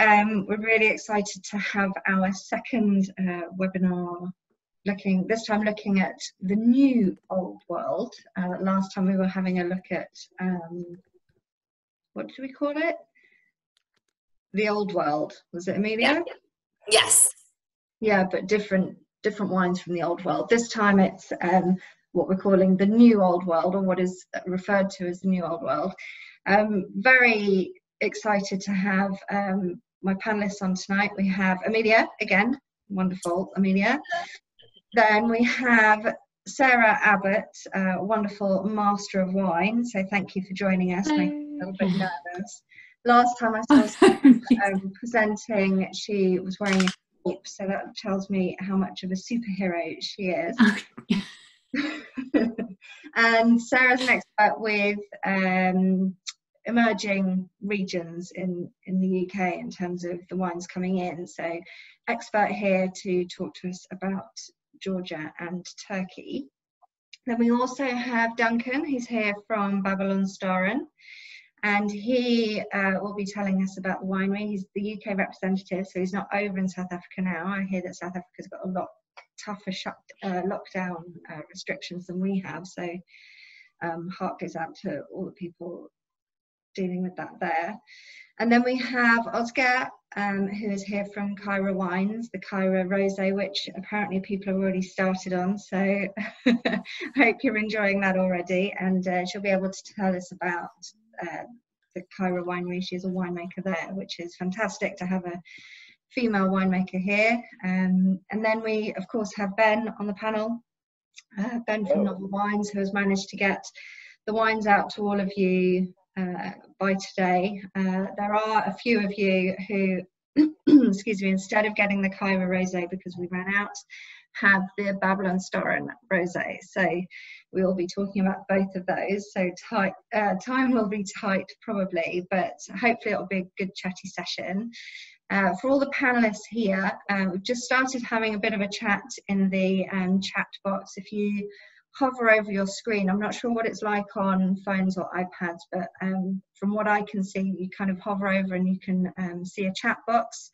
we're really excited to have our second webinar this time looking at the new old world. Last time we were having a look at, what did we call it? The old world, was it, Amelia? Yeah. Yes. Yeah, but different wines from the old world. This time it's what we're calling the new old world, or what is referred to as the new old world. Very excited to have my panelists on tonight. We have Amelia again, wonderful Amelia. Then we have Sarah Abbott, wonderful master of wine. So thank you for joining us. Make me a little bit nervous. Last time I saw Sarah presenting, she was wearing a cape, so that tells me how much of a superhero she is. And Sarah's an expert with emerging regions in the UK in terms of the wines coming in. So expert here to talk to us about Georgia and Turkey. Then we also have Duncan, who's here from Babylonstoren, and he will be telling us about the winery. He's the UK representative, so he's not over in South Africa now. I hear that South Africa's got a lot tougher lockdown restrictions than we have, so heart goes out to all the people dealing with that there. And then we have Ozge, who is here from Kayra Wines, the Kayra Rosé, which apparently people have already started on, so I hope you're enjoying that already, and she'll be able to tell us about the Kayra winery. She's a winemaker there, which is fantastic to have a female winemaker here. And then we of course have Ben on the panel, Ben from Novel Wines, who has managed to get the wines out to all of you by today. There are a few of you who excuse me, instead of getting the Kayra Rosé because we ran out, have the Babylonstoren Rosé. So we will be talking about both of those. So time will be tight probably, but hopefully it'll be a good chatty session. For all the panelists here, we've just started having a bit of a chat in the chat box. If you hover over your screen, I'm not sure what it's like on phones or iPads, but from what I can see, you kind of hover over and you can see a chat box.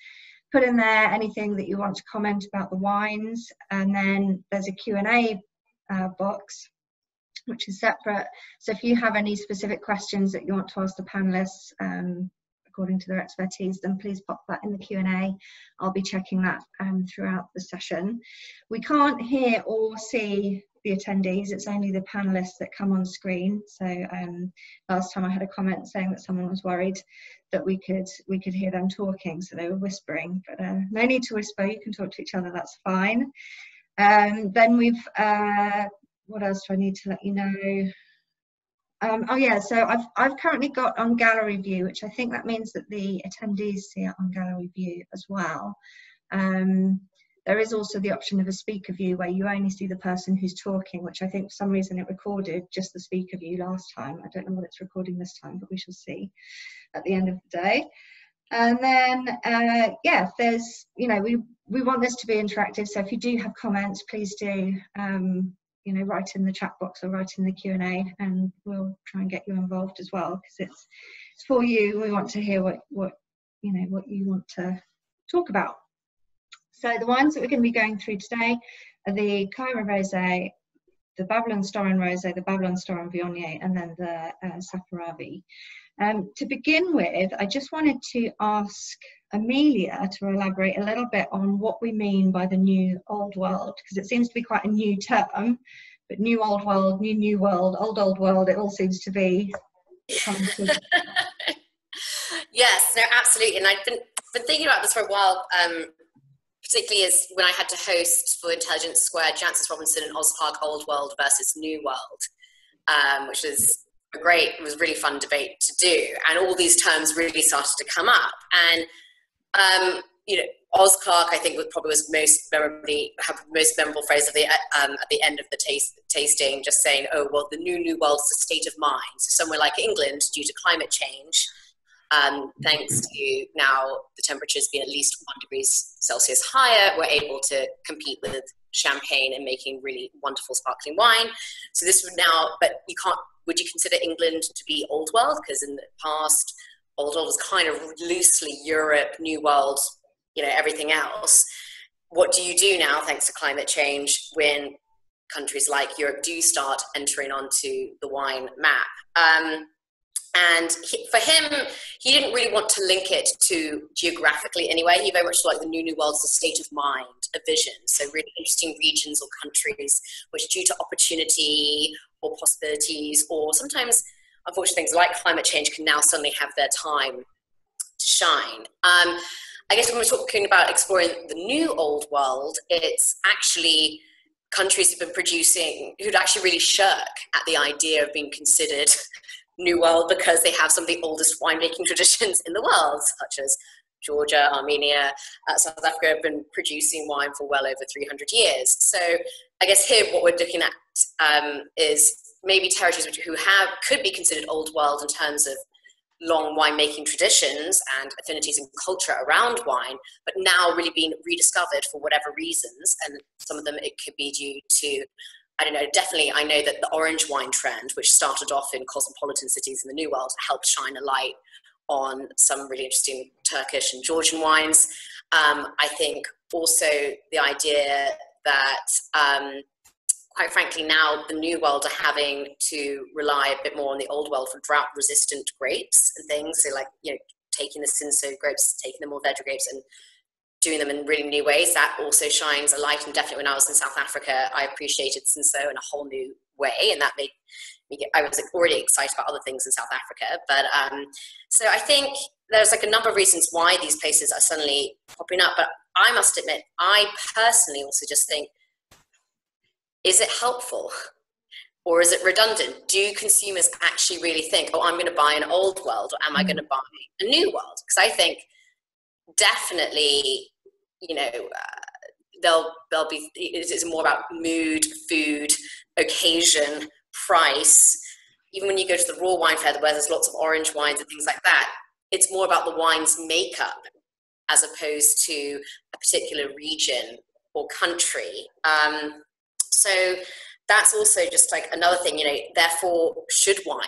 Put in there anything that you want to comment about the wines, and then there's a Q&A box, which is separate. So if you have any specific questions that you want to ask the panelists according to their expertise, then please pop that in the Q&A. I'll be checking that throughout the session. We can't hear or see the attendees, it's only the panelists that come on screen. So last time I had a comment saying that someone was worried that we could hear them talking, so they were whispering, but no need to whisper, you can talk to each other, that's fine. Then we've what else do I need to let you know? Oh yeah, so I've currently got on gallery view, which I think that means that the attendees see it on gallery view as well. There is also the option of a speaker view where you only see the person who's talking, which I think for some reason it recorded just the speaker view last time. I don't know what it's recording this time, but we shall see at the end of the day. And then, yeah, there's, you know, we want this to be interactive. So if you do have comments, please do, you know, write in the chat box or write in the Q&A, and we'll try and get you involved as well, because it's for you. We want to hear what you know, what you want to talk about. So the wines that we're going to be going through today are the Kayra Rosé, the Babylonstoren Rosé, the Babylonstoren Viognier, and then the Saperavi. To begin with, I just wanted to ask Amelia to elaborate a little bit on what we mean by the new old world, because it seems to be quite a new term, but new old world, new world, old world, it all seems to be coming to... Yes, no, absolutely. And I've been thinking about this for a while, particularly as when I had to host for Intelligence Squared, Jancis Robinson and Ozge Old World versus New World, which is it was a really fun debate to do. And all these terms really started to come up. And, you know, Ozge, I think, was most memorable phrase at the end of the tasting, just saying, oh, well, the new world is a state of mind. So somewhere like England, due to climate change, thanks to now the temperatures being at least 1 degree Celsius higher, we're able to compete with champagne and making really wonderful sparkling wine. So this would now, but you can't, would you consider England to be old world? Because in the past, Old World was kind of loosely Europe, New World, you know, everything else. What do you do now, thanks to climate change, when countries like Europe do start entering onto the wine map? And for him, he didn't really want to link it to geographically anyway. He very much saw like the New World as a state of mind, a vision. So really interesting regions or countries which, due to opportunity or possibilities, or sometimes unfortunate things like climate change, can now suddenly have their time to shine. I guess when we're talking about exploring the new Old World, it's actually countries who've been producing, who'd actually really shirk at the idea of being considered New World because they have some of the oldest winemaking traditions in the world, such as Georgia, Armenia, South Africa have been producing wine for well over 300 years. So I guess here what we're looking at is maybe territories who could be considered Old World in terms of long winemaking traditions and affinities and culture around wine, but now really being rediscovered for whatever reasons. And some of them, it could be due to, I don't know, definitely I know that the orange wine trend, which started off in cosmopolitan cities in the New World, helped shine a light on some really interesting Turkish and Georgian wines. I think also the idea that, quite frankly, now the New World are having to rely a bit more on the Old World for drought-resistant grapes and things. So, like, you know, taking the Cinsault grapes, taking the Mourvedre grapes, and doing them in really new ways. That also shines a light. And definitely, when I was in South Africa, I appreciated Cinsault in a whole new way, and that made me I was already excited about other things in South Africa. But so I think there's like a number of reasons why these places are suddenly popping up. But I must admit, I personally also just think, is it helpful or is it redundant? Do consumers actually really think, oh, I'm going to buy an Old World, or am I going to buy a New World? Because I think definitely, you know, they'll be, it's more about mood, food, occasion, price. Even when you go to the raw wine fair where there's lots of orange wines and things like that, it's more about the wine's makeup as opposed to a particular region or country. So that's also just like another thing, you know, therefore should wine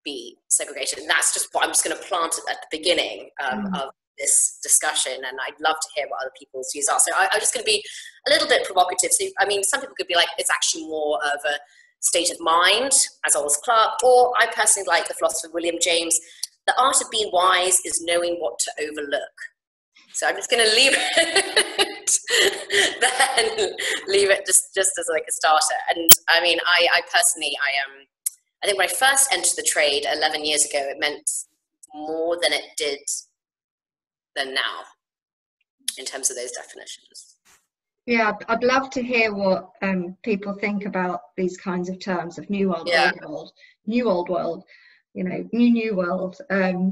be segregated? And that's just what I'm just going to plant at the beginning of this discussion. And I'd love to hear what other people's views are. So I'm just going to be a little bit provocative. So, I mean, some people could be like, it's actually more of a state of mind, as Oz Clarke, or I personally like the philosopher William James, the art of being wise is knowing what to overlook. So I'm just going to leave it then, leave it just as like a starter. And I mean, I personally, I think when I first entered the trade 11 years ago, it meant more than it did than now in terms of those definitions. Yeah, I'd love to hear what people think about these kinds of terms of New World, Old World, New Old World, you know, New World,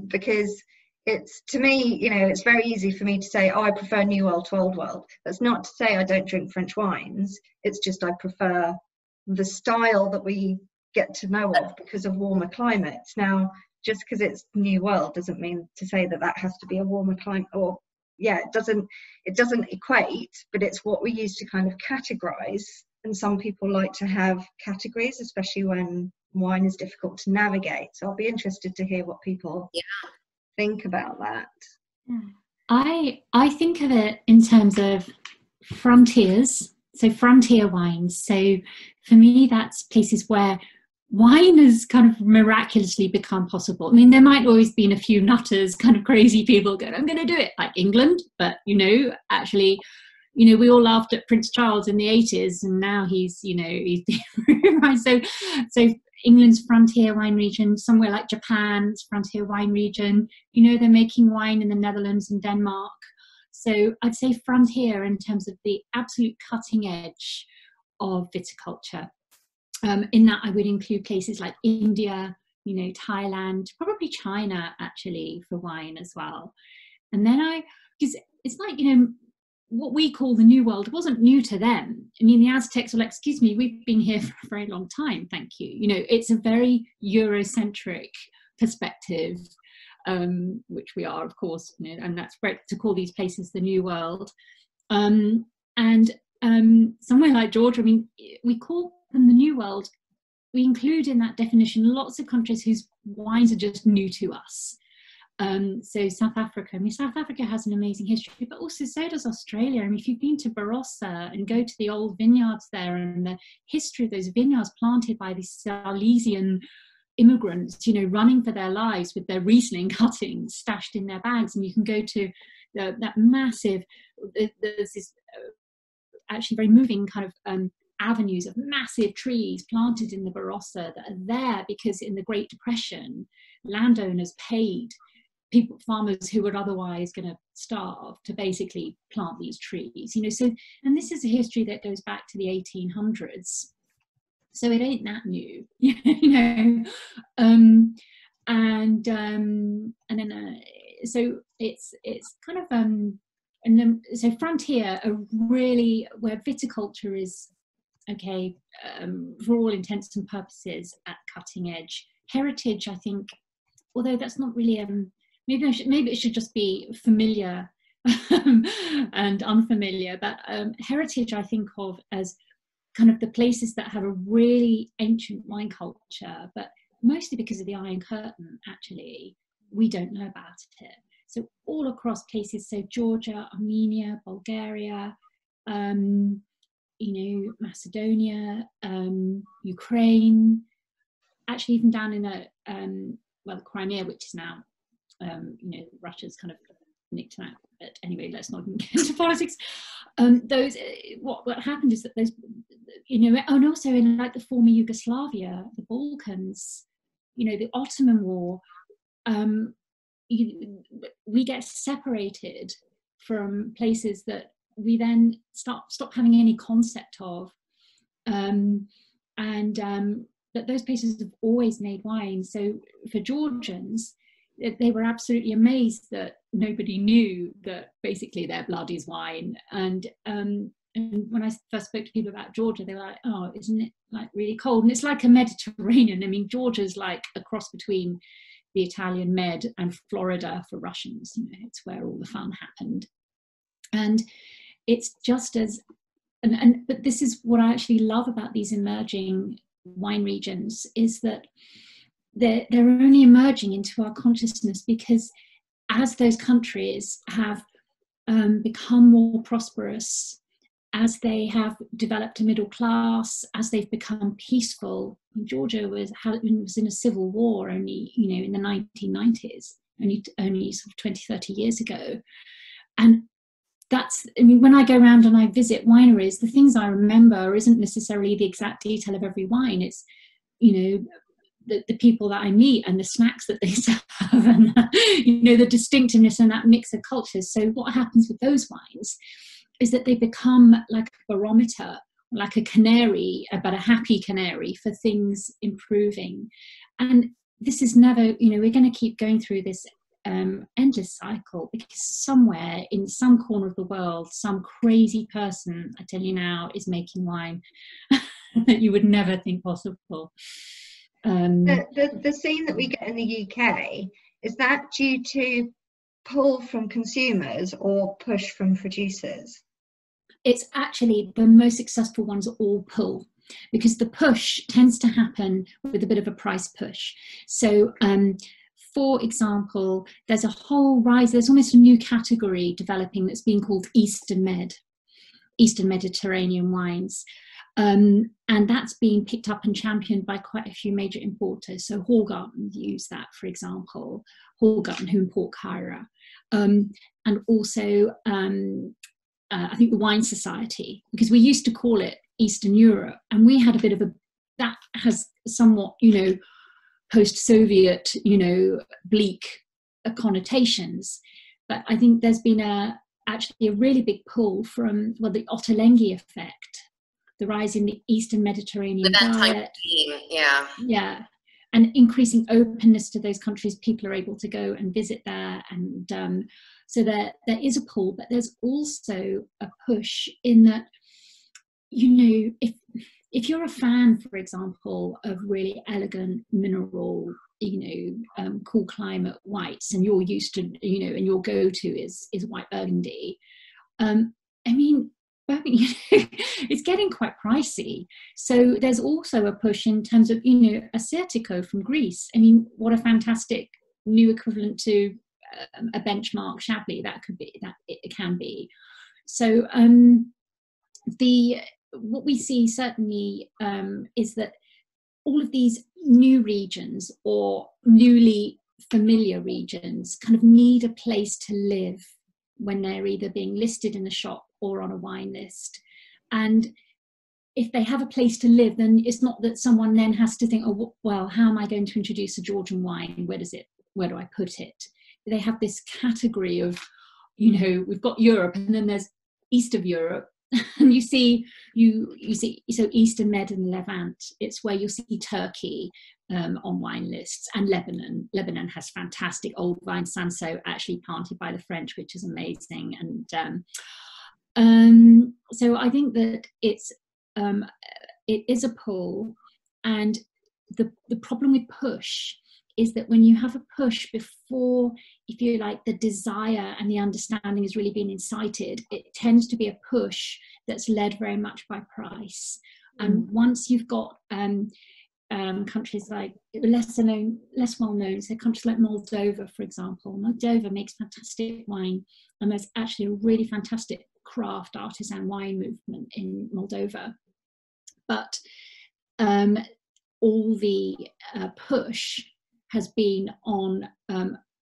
because it's, to me, you know, it's very easy for me to say, oh, I prefer New World to Old World. That's not to say I don't drink French wines. It's just I prefer the style that we get to know of because of warmer climates. Now, just because it's New World doesn't mean to say that that has to be a warmer climate, or it doesn't equate, but it's what we use to kind of categorize. And some people like to have categories, especially when wine is difficult to navigate. So I'll be interested to hear what people think about that. I think of it in terms of frontiers, so frontier wines. So for me, that's places where wine has kind of miraculously become possible. I mean, there might always been a few nutters, kind of crazy people going, I'm going to do it, like England. But, you know, actually, you know, we all laughed at Prince Charles in the 80s, and now he's, you know, he's right. So England's frontier wine region, somewhere like Japan's frontier wine region, you know, they're making wine in the Netherlands and Denmark. So I'd say frontier in terms of the absolute cutting edge of viticulture. In that I would include places like India, you know, Thailand, probably China actually for wine as well. And then because it's like, you know, what we call the New World wasn't new to them. I mean, the Aztecs were like, excuse me, we've been here for a very long time, thank you. You know, it's a very Eurocentric perspective, which we are, of course, you know, and that's great to call these places the New World. Somewhere like Georgia, I mean, we call them the New World. We include in that definition lots of countries whose wines are just new to us. So South Africa, I mean, South Africa has an amazing history, but also so does Australia. I mean, if you've been to Barossa and go to the old vineyards there, and the history of those vineyards planted by these Silesian immigrants, you know, running for their lives with their Riesling cuttings stashed in their bags, and you can go to that massive, there's this actually very moving kind of avenues of massive trees planted in the Barossa that are there because in the Great Depression, landowners paid farmers who were otherwise going to starve to basically plant these trees, you know. So, and this is a history that goes back to the 1800s, so it ain't that new, you know. And then so it's kind of and then so frontier are really where viticulture is for all intents and purposes at cutting edge. Heritage, I think, although that's not really maybe it should just be familiar and unfamiliar, but heritage I think of as kind of the places that have a really ancient wine culture, but mostly because of the Iron Curtain, actually, we don't know about it. So all across places, so Georgia, Armenia, Bulgaria, you know, Macedonia, Ukraine, actually even down in the Crimea, which is now, you know, Russia's kind of nicked that. But anyway, let's not even get into politics. Those, what happened is that those, you know, and also in like the former Yugoslavia, the Balkans, you know, the Ottoman War, we get separated from places that we then stop having any concept of, that those places have always made wine. So for Georgians, they were absolutely amazed that nobody knew that basically their blood is wine. And when I first spoke to people about Georgia, they were like, oh, isn't it like really cold? And it's like a Mediterranean. I mean, Georgia's like a cross between the Italian Med and Florida for Russians. You know, it's where all the fun happened. And it's just as, but this is what I actually love about these emerging wine regions, is that they're only emerging into our consciousness because as those countries have become more prosperous, as they have developed a middle class, as they've become peaceful. Georgia was in a civil war only, you know, in the 1990s, only sort of 20, 30 years ago. And that's, I mean, when I go around and I visit wineries, the things I remember isn't necessarily the exact detail of every wine. It's, you know, the people that I meet and the snacks that they serve and, you know, the distinctiveness and that mix of cultures. So what happens with those wines is that they become like a barometer, like a canary, but a happy canary for things improving. And this is never, you know, we're going to keep going through this endless cycle, because somewhere in some corner of the world, some crazy person, I tell you now, is making wine that you would never think possible. The scene that we get in the UK, is that due to pull from consumers or push from producers? It's actually the most successful ones are all pull, because the push tends to happen with a bit of a price push. So for example, there's a whole rise, there's almost a new category developing that's being called Eastern Mediterranean wines. And that's being picked up and championed by quite a few major importers. So Hallgarten use that, for example, Hallgarten, who import Kayra. And also, I think the Wine Society, because we used to call it Eastern Europe, and we had a bit of that has somewhat, you know, post-Soviet, you know, bleak connotations. But I think there's been actually a really big pull from, well, the Ottolenghi effect, the rise in the Eastern Mediterranean diet. Yeah, and increasing openness to those countries. People are able to go and visit there, and so there is a pull, but there's also a push in that, you know, if you're a fan, for example, of really elegant mineral, you know, cool climate whites, and you're used to, you know, and your go-to is white Burgundy, I mean, it's getting quite pricey. So there's also a push in terms of, you know, Assyrtiko from Greece. I mean, what a fantastic new equivalent to a benchmark Chablis. That could be, that it can be. So what we see certainly is that all of these new regions or newly familiar regions kind of need a place to live when they're either being listed in a shop or on a wine list. And if they have a place to live, then it's not that someone then has to think, oh, well, how am I going to introduce a Georgian wine? Where do I put it? They have this category of, you know, we've got Europe and then there's east of Europe. And you see, so Eastern Med and Levant, it's where you'll see Turkey on wine lists, and Lebanon. Lebanon has fantastic old vine, Sanso, actually planted by the French, which is amazing. And so I think that it is a pull, and the problem with push is that when you have a push before, if you like, the desire and the understanding has really been incited, it tends to be a push that's led very much by price. And once you've got countries like less well known, so countries like Moldova, for example. Moldova makes fantastic wine, and there's actually a really fantastic craft artisan wine movement in Moldova. But all the push has been on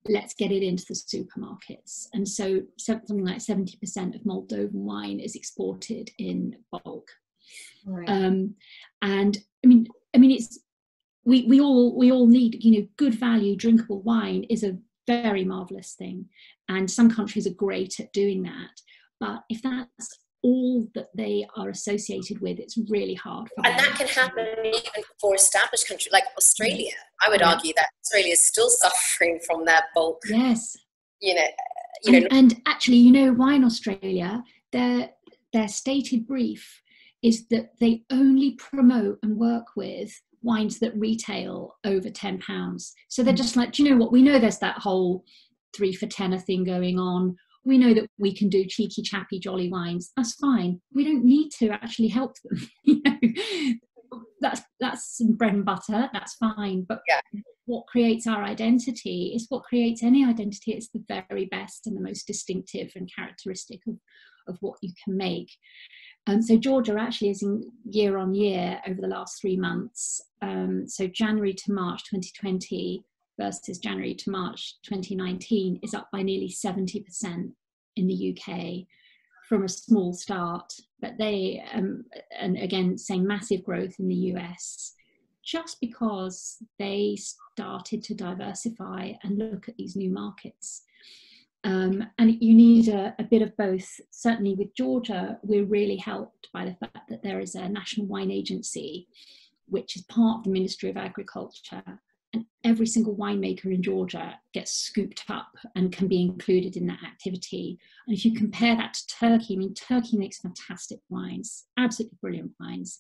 let's get it into the supermarkets, and so something like 70% of Moldovan wine is exported in bulk. Right. And I mean it's we all need, you know, good value drinkable wine is a very marvelous thing, and some countries are great at doing that. But if that's all that they are associated with, it's really hard for them. And that can happen even for established countries like Australia. I would argue that Australia is still suffering from their bulk. Yes. You know, and actually, you know, Wine Australia, their stated brief is that they only promote and work with wines that retail over £10. So they're just like, do you know what? We know there's that whole 3 for £10 thing going on. We know that we can do cheeky, chappy, jolly wines. That's fine. We don't need to actually help them. You know, that's some bread and butter. That's fine. But what creates our identity is what creates any identity. It's the very best and the most distinctive and characteristic of what you can make. So Georgia actually is in year on year over the last 3 months. So January to March 2020 versus January to March 2019 is up by nearly 70% in the UK from a small start. But they, and again, same massive growth in the US, just because they started to diversify and look at these new markets. And you need a bit of both. Certainly with Georgia, we're really helped by the fact that there is a national wine agency, which is part of the Ministry of Agriculture. And every single winemaker in Georgia gets scooped up and can be included in that activity. And if you compare that to Turkey, I mean, Turkey makes fantastic wines, absolutely brilliant wines.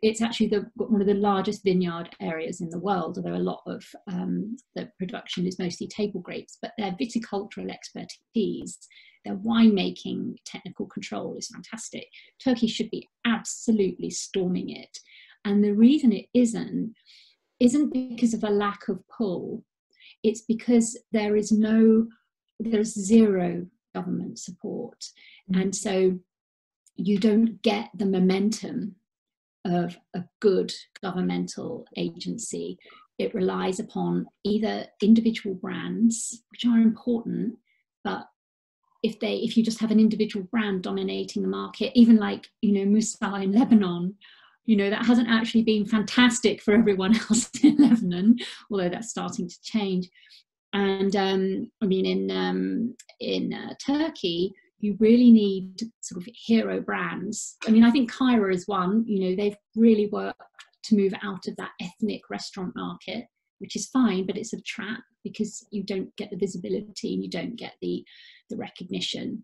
It's actually one of the largest vineyard areas in the world, although a lot of the production is mostly table grapes, but their viticultural expertise, their winemaking technical control is fantastic. Turkey should be absolutely storming it. And the reason it isn't because of a lack of pull. It's because there's zero government support. And so you don't get the momentum of a good governmental agency. It relies upon either individual brands, which are important, but if you just have an individual brand dominating the market, even like, you know, Moussa in Lebanon, you know, that hasn't actually been fantastic for everyone else in Lebanon, although that's starting to change. And I mean, in Turkey, you really need sort of hero brands. I mean, I think Kayra is one. You know, they've really worked to move out of that ethnic restaurant market, which is fine, but it's a trap because you don't get the visibility and you don't get the recognition.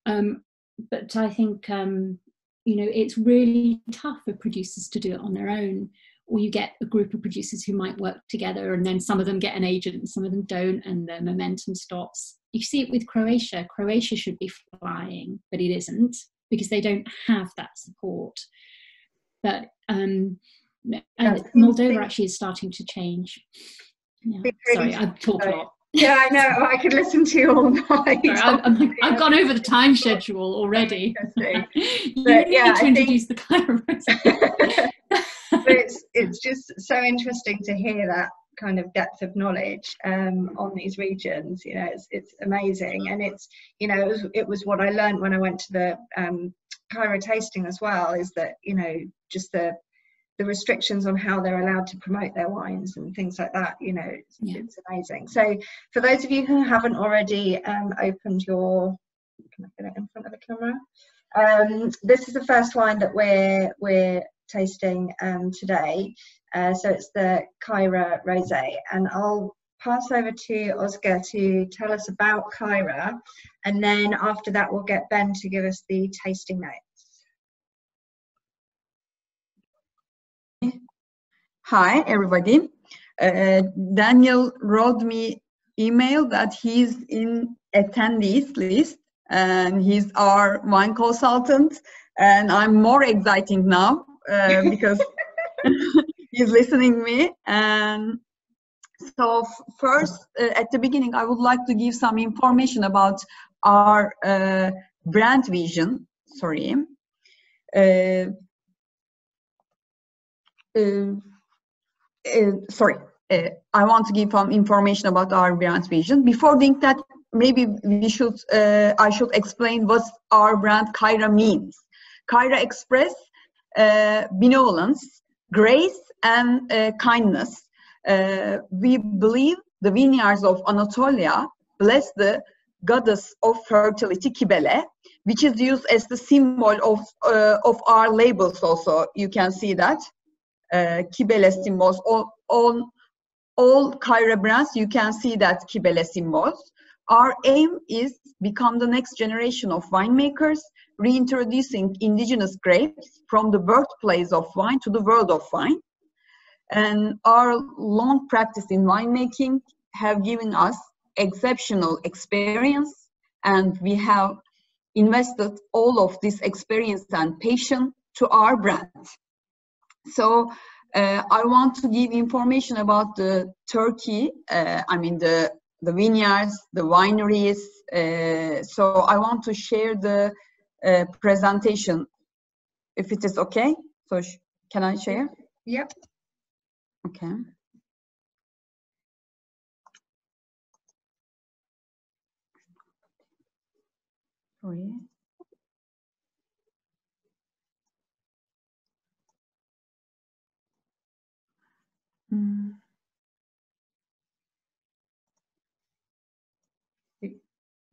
But I think you know, it's really tough for producers to do it on their own, or you get a group of producers who might work together and then some of them get an agent and some of them don't, and the momentum stops. You see it with Croatia. Croatia should be flying, but it isn't because they don't have that support. But and Moldova actually is starting to change. Yeah. Sorry, I've talked a lot. Yeah, I know. I could listen to you all night. Sorry, I've gone over the time schedule already. You But, need to introduce the Kayra recipe. But it's just so interesting to hear that kind of depth of knowledge on these regions. You know, it's amazing, and it's, you know, it was what I learned when I went to the Kayra tasting as well. Is that, you know, just the restrictions on how they're allowed to promote their wines and things like that, you know, it's amazing. So for those of you who haven't already opened your, can I get it in front of the camera? This is the first wine that we're tasting today. So it's the Kayra Rosé, and I'll pass over to Ozge to tell us about Kayra, and then after that we'll get Ben to give us the tasting notes. Hi, everybody. Daniel wrote me email that he's in attendees list and he's our wine consultant, and I'm more exciting now because he's listening me. And so first, at the beginning, I would like to give some information about our brand vision. Sorry. I want to give some information about our brand vision. Before doing that, maybe I should explain what our brand Kayra means. Kayra express benevolence, grace, and kindness. We believe the vineyards of Anatolia bless the goddess of fertility, Kibele, which is used as the symbol of our labels also. You can see that. Kibele symbols on all Kayra brands, you can see that Kibele symbols. Our aim is become the next generation of winemakers, reintroducing indigenous grapes from the birthplace of wine to the world of wine. And our long practice in winemaking have given us exceptional experience, and we have invested all of this experience and passion to our brand. So I want to give information about the Turkey, the vineyards, the wineries. So I want to share the presentation, if it is okay. So can I share? Yep. Okay. Sorry.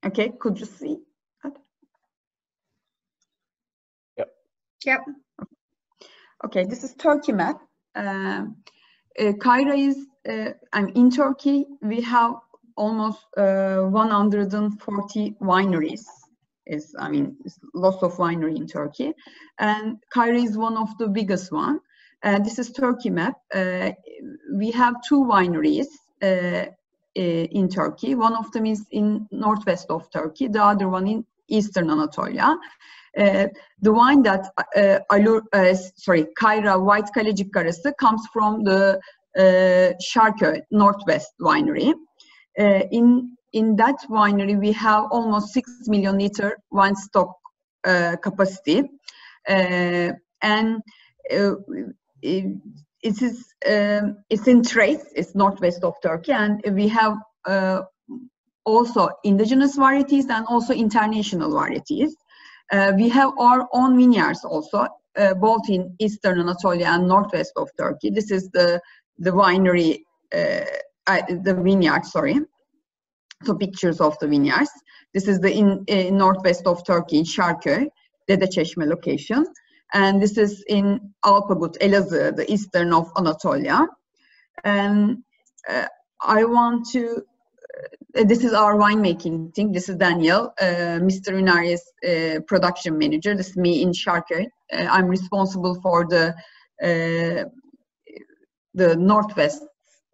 Okay, could you see that? Yep. Yep. Okay, this is Turkey map. Kayra is, in Turkey, we have almost 140 wineries. It's lots of winery in Turkey. And Kayra is one of the biggest one. This is Turkey map. We have two wineries in Turkey. One of them is in northwest of Turkey, the other one in eastern Anatolia. The wine that Kayra White Kalecik Karası comes from the Şarköy Northwest winery. In that winery, we have almost 6 million liter wine stock capacity, and it's in Thrace, it's northwest of Turkey, and we have also indigenous varieties and also international varieties. We have our own vineyards also, both in eastern Anatolia and northwest of Turkey. This is the winery, the vineyard, sorry. So pictures of the vineyards. This is the in northwest of Turkey in Şarköy, Dedeçeşme location. And this is in Alpagut, Elazığ, the eastern of Anatolia. And I want to, this is our winemaking team. This is Daniel, Mr. Üner is production manager. This is me in Şarköy. I'm responsible for the Northwest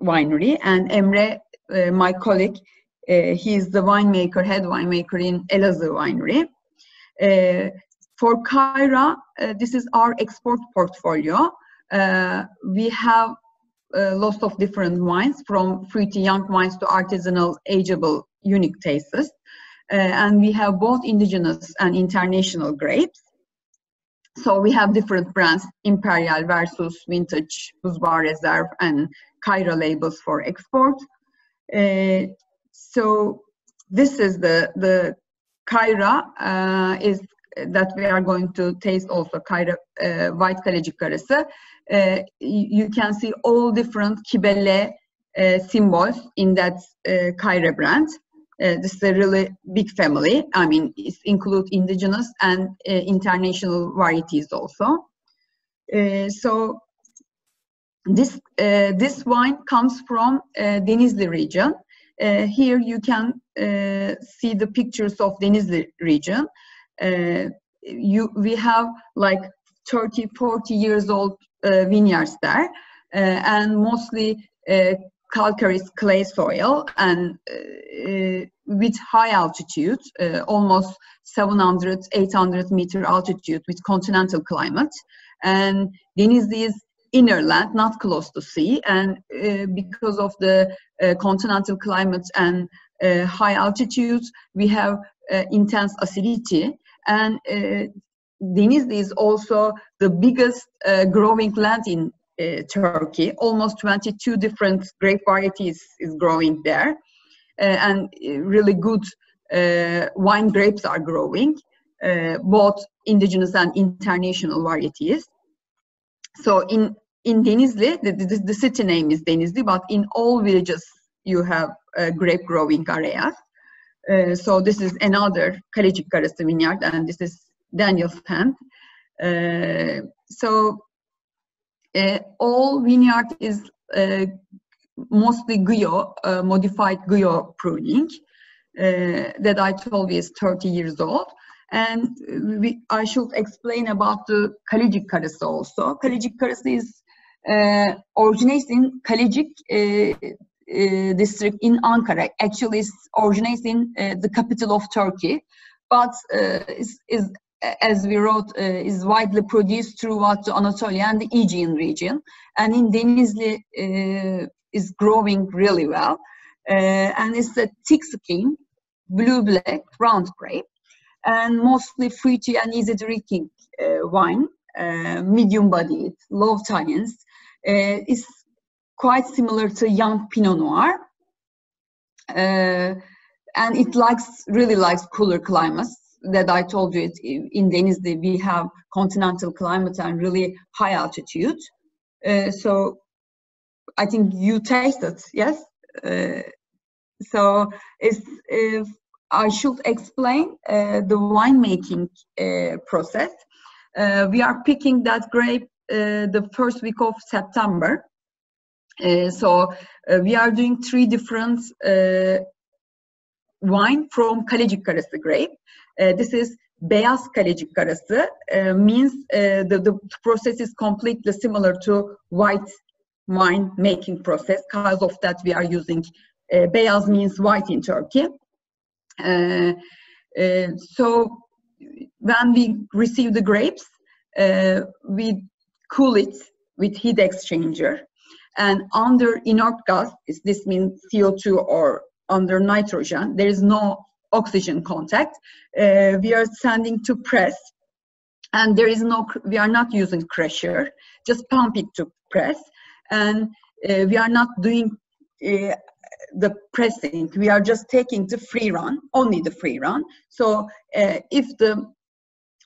winery, and Emre, my colleague, he is the winemaker, head winemaker in Elazığ winery. For Kayra, this is our export portfolio. We have lots of different wines, from fruity young wines to artisanal, ageable, unique tastes. And we have both indigenous and international grapes. So we have different brands, Imperial, Versus, Vintage, Buz Bar Reserve, and Kayra labels for export. So this is the Kayra is that we are going to taste also, Kayra white Kalecik Karası. You can see all different Kibele symbols in that Kayra brand. This is a really big family. I mean, it includes indigenous and international varieties also. So this wine comes from Denizli region. Here you can see the pictures of Denizli region. We have like 30, 40 years old vineyards there, and mostly calcareous clay soil, and with high altitude, almost 700, 800 meter altitude, with continental climate. And Denizli is inner land, not close to sea, and because of the continental climate and high altitudes, we have intense acidity. And Denizli is also the biggest growing land in Turkey. Almost 22 different grape varieties is growing there, and really good wine grapes are growing, both indigenous and international varieties. So in Denizli, the city name is Denizli, but in all villages you have grape growing areas. So this is another Kalecik Karası vineyard, and this is Daniel's hand. All vineyard is mostly Guyot, modified Guyot pruning, that I told you is 30 years old. And I should explain about the Kalecik Karası also. Kalecik Karası is originates in Kalecik district in Ankara. Actually, it originates in the capital of Turkey, but is as we wrote, is widely produced throughout the Anatolia and the Aegean region. And in Denizli is growing really well. And it's a thick skin, blue-black, round grape, and mostly fruity and easy drinking wine, medium-bodied, low tannins. It's quite similar to young Pinot Noir. And it really likes cooler climates. That I told you, in Denizli we have continental climate and really high altitude. So I think you tasted, yes? So I should explain the winemaking process. We are picking that grape the first week of September. So we are doing 3 different wine from Kalecik Karası grape. This is Beyaz Kalecik Karası, means the process is completely similar to white wine making process. Because of that, we are using Beyaz means white in Turkey. So when we receive the grapes, we cool it with heat exchanger, and under inert gas, this means CO2 or under nitrogen, there is no oxygen contact. We are sending to press, and we are not using crusher, just pump it to press, and we are not doing the pressing. We are just taking the free run, only the free run. So if the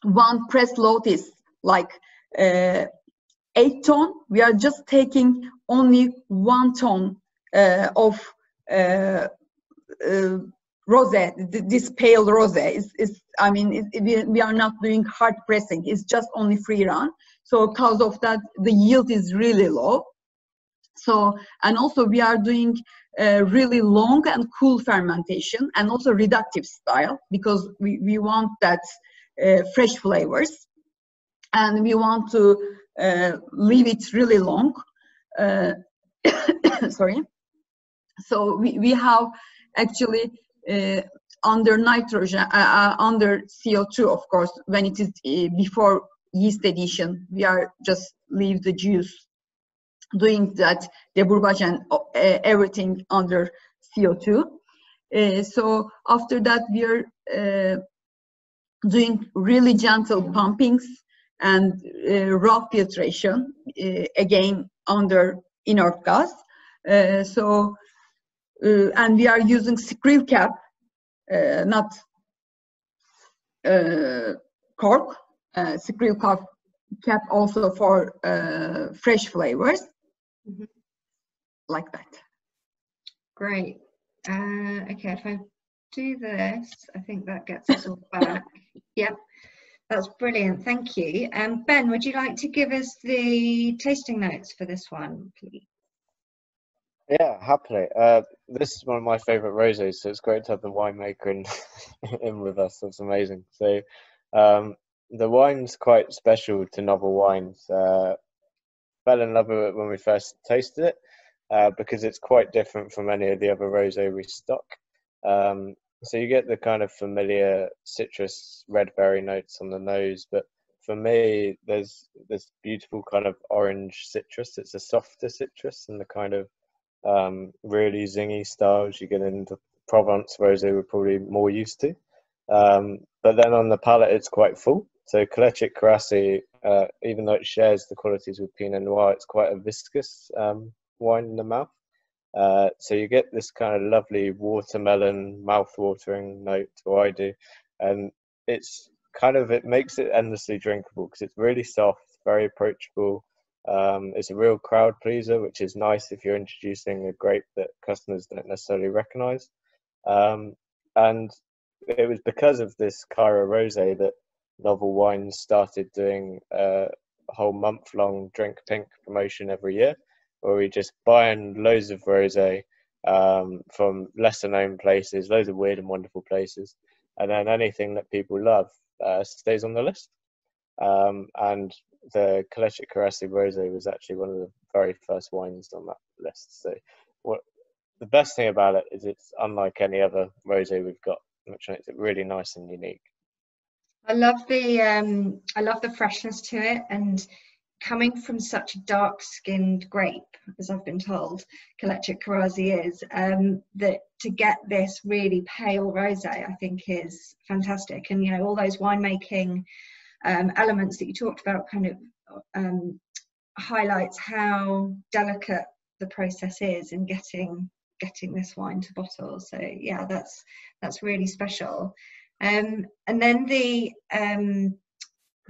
one press load is like 8 ton, we are just taking only 1 ton of rosé. This pale rosé we are not doing hard pressing. It's just only free run. So because of that, the yield is really low. So, and also we are doing really long and cool fermentation, and also reductive style, because we want that fresh flavors, and we want to leave it really long. Sorry. So we have actually under nitrogen, under CO2, of course, when it is before yeast addition, we are just leave the juice doing that debourbage and everything under CO2. So after that, we're doing really gentle pumpings and raw filtration, again under inert gas. And we are using screw cap, not cork, screw cap also for fresh flavors, like that. Great. Okay, if I do this, I think that gets us all back. Yep, that's brilliant. Thank you. Ben, would you like to give us the tasting notes for this one, please? Yeah, happily. This is one of my favourite rosés, so it's great to have the winemaker in with us. That's amazing. So the wine's quite special to novel wines. Fell in love with it when we first tasted it because it's quite different from any of the other rosé we stock. So you get the kind of familiar citrus red berry notes on the nose, but for me, there's this beautiful kind of orange citrus. It's a softer citrus and the kind of really zingy styles you get in the Provence rosé we're probably more used to. But then on the palate, it's quite full. So Collechet Carassi, even though it shares the qualities with Pinot Noir, it's quite a viscous wine in the mouth. So you get this kind of lovely watermelon, mouth-watering note, or I do, and it's kind of, it makes it endlessly drinkable because it's really soft, very approachable. It's a real crowd pleaser, which is nice if you're introducing a grape that customers don't necessarily recognise. And it was because of this Kayra rosé that Novel Wines started doing a whole month-long Drink Pink promotion every year, where we just buy in loads of rosé from lesser-known places, loads of weird and wonderful places, and then anything that people love stays on the list. And the Collechet Carassi rosé was actually one of the very first wines on that list. So the best thing about it is it's unlike any other rosé we've got, which makes it really nice and unique. I love the freshness to it, and coming from such a dark-skinned grape, as I've been told, Collechet Carassi is, that to get this really pale rosé, I think is fantastic. And, you know, all those winemaking elements that you talked about kind of highlights how delicate the process is in getting this wine to bottle. So yeah, that's really special. And then the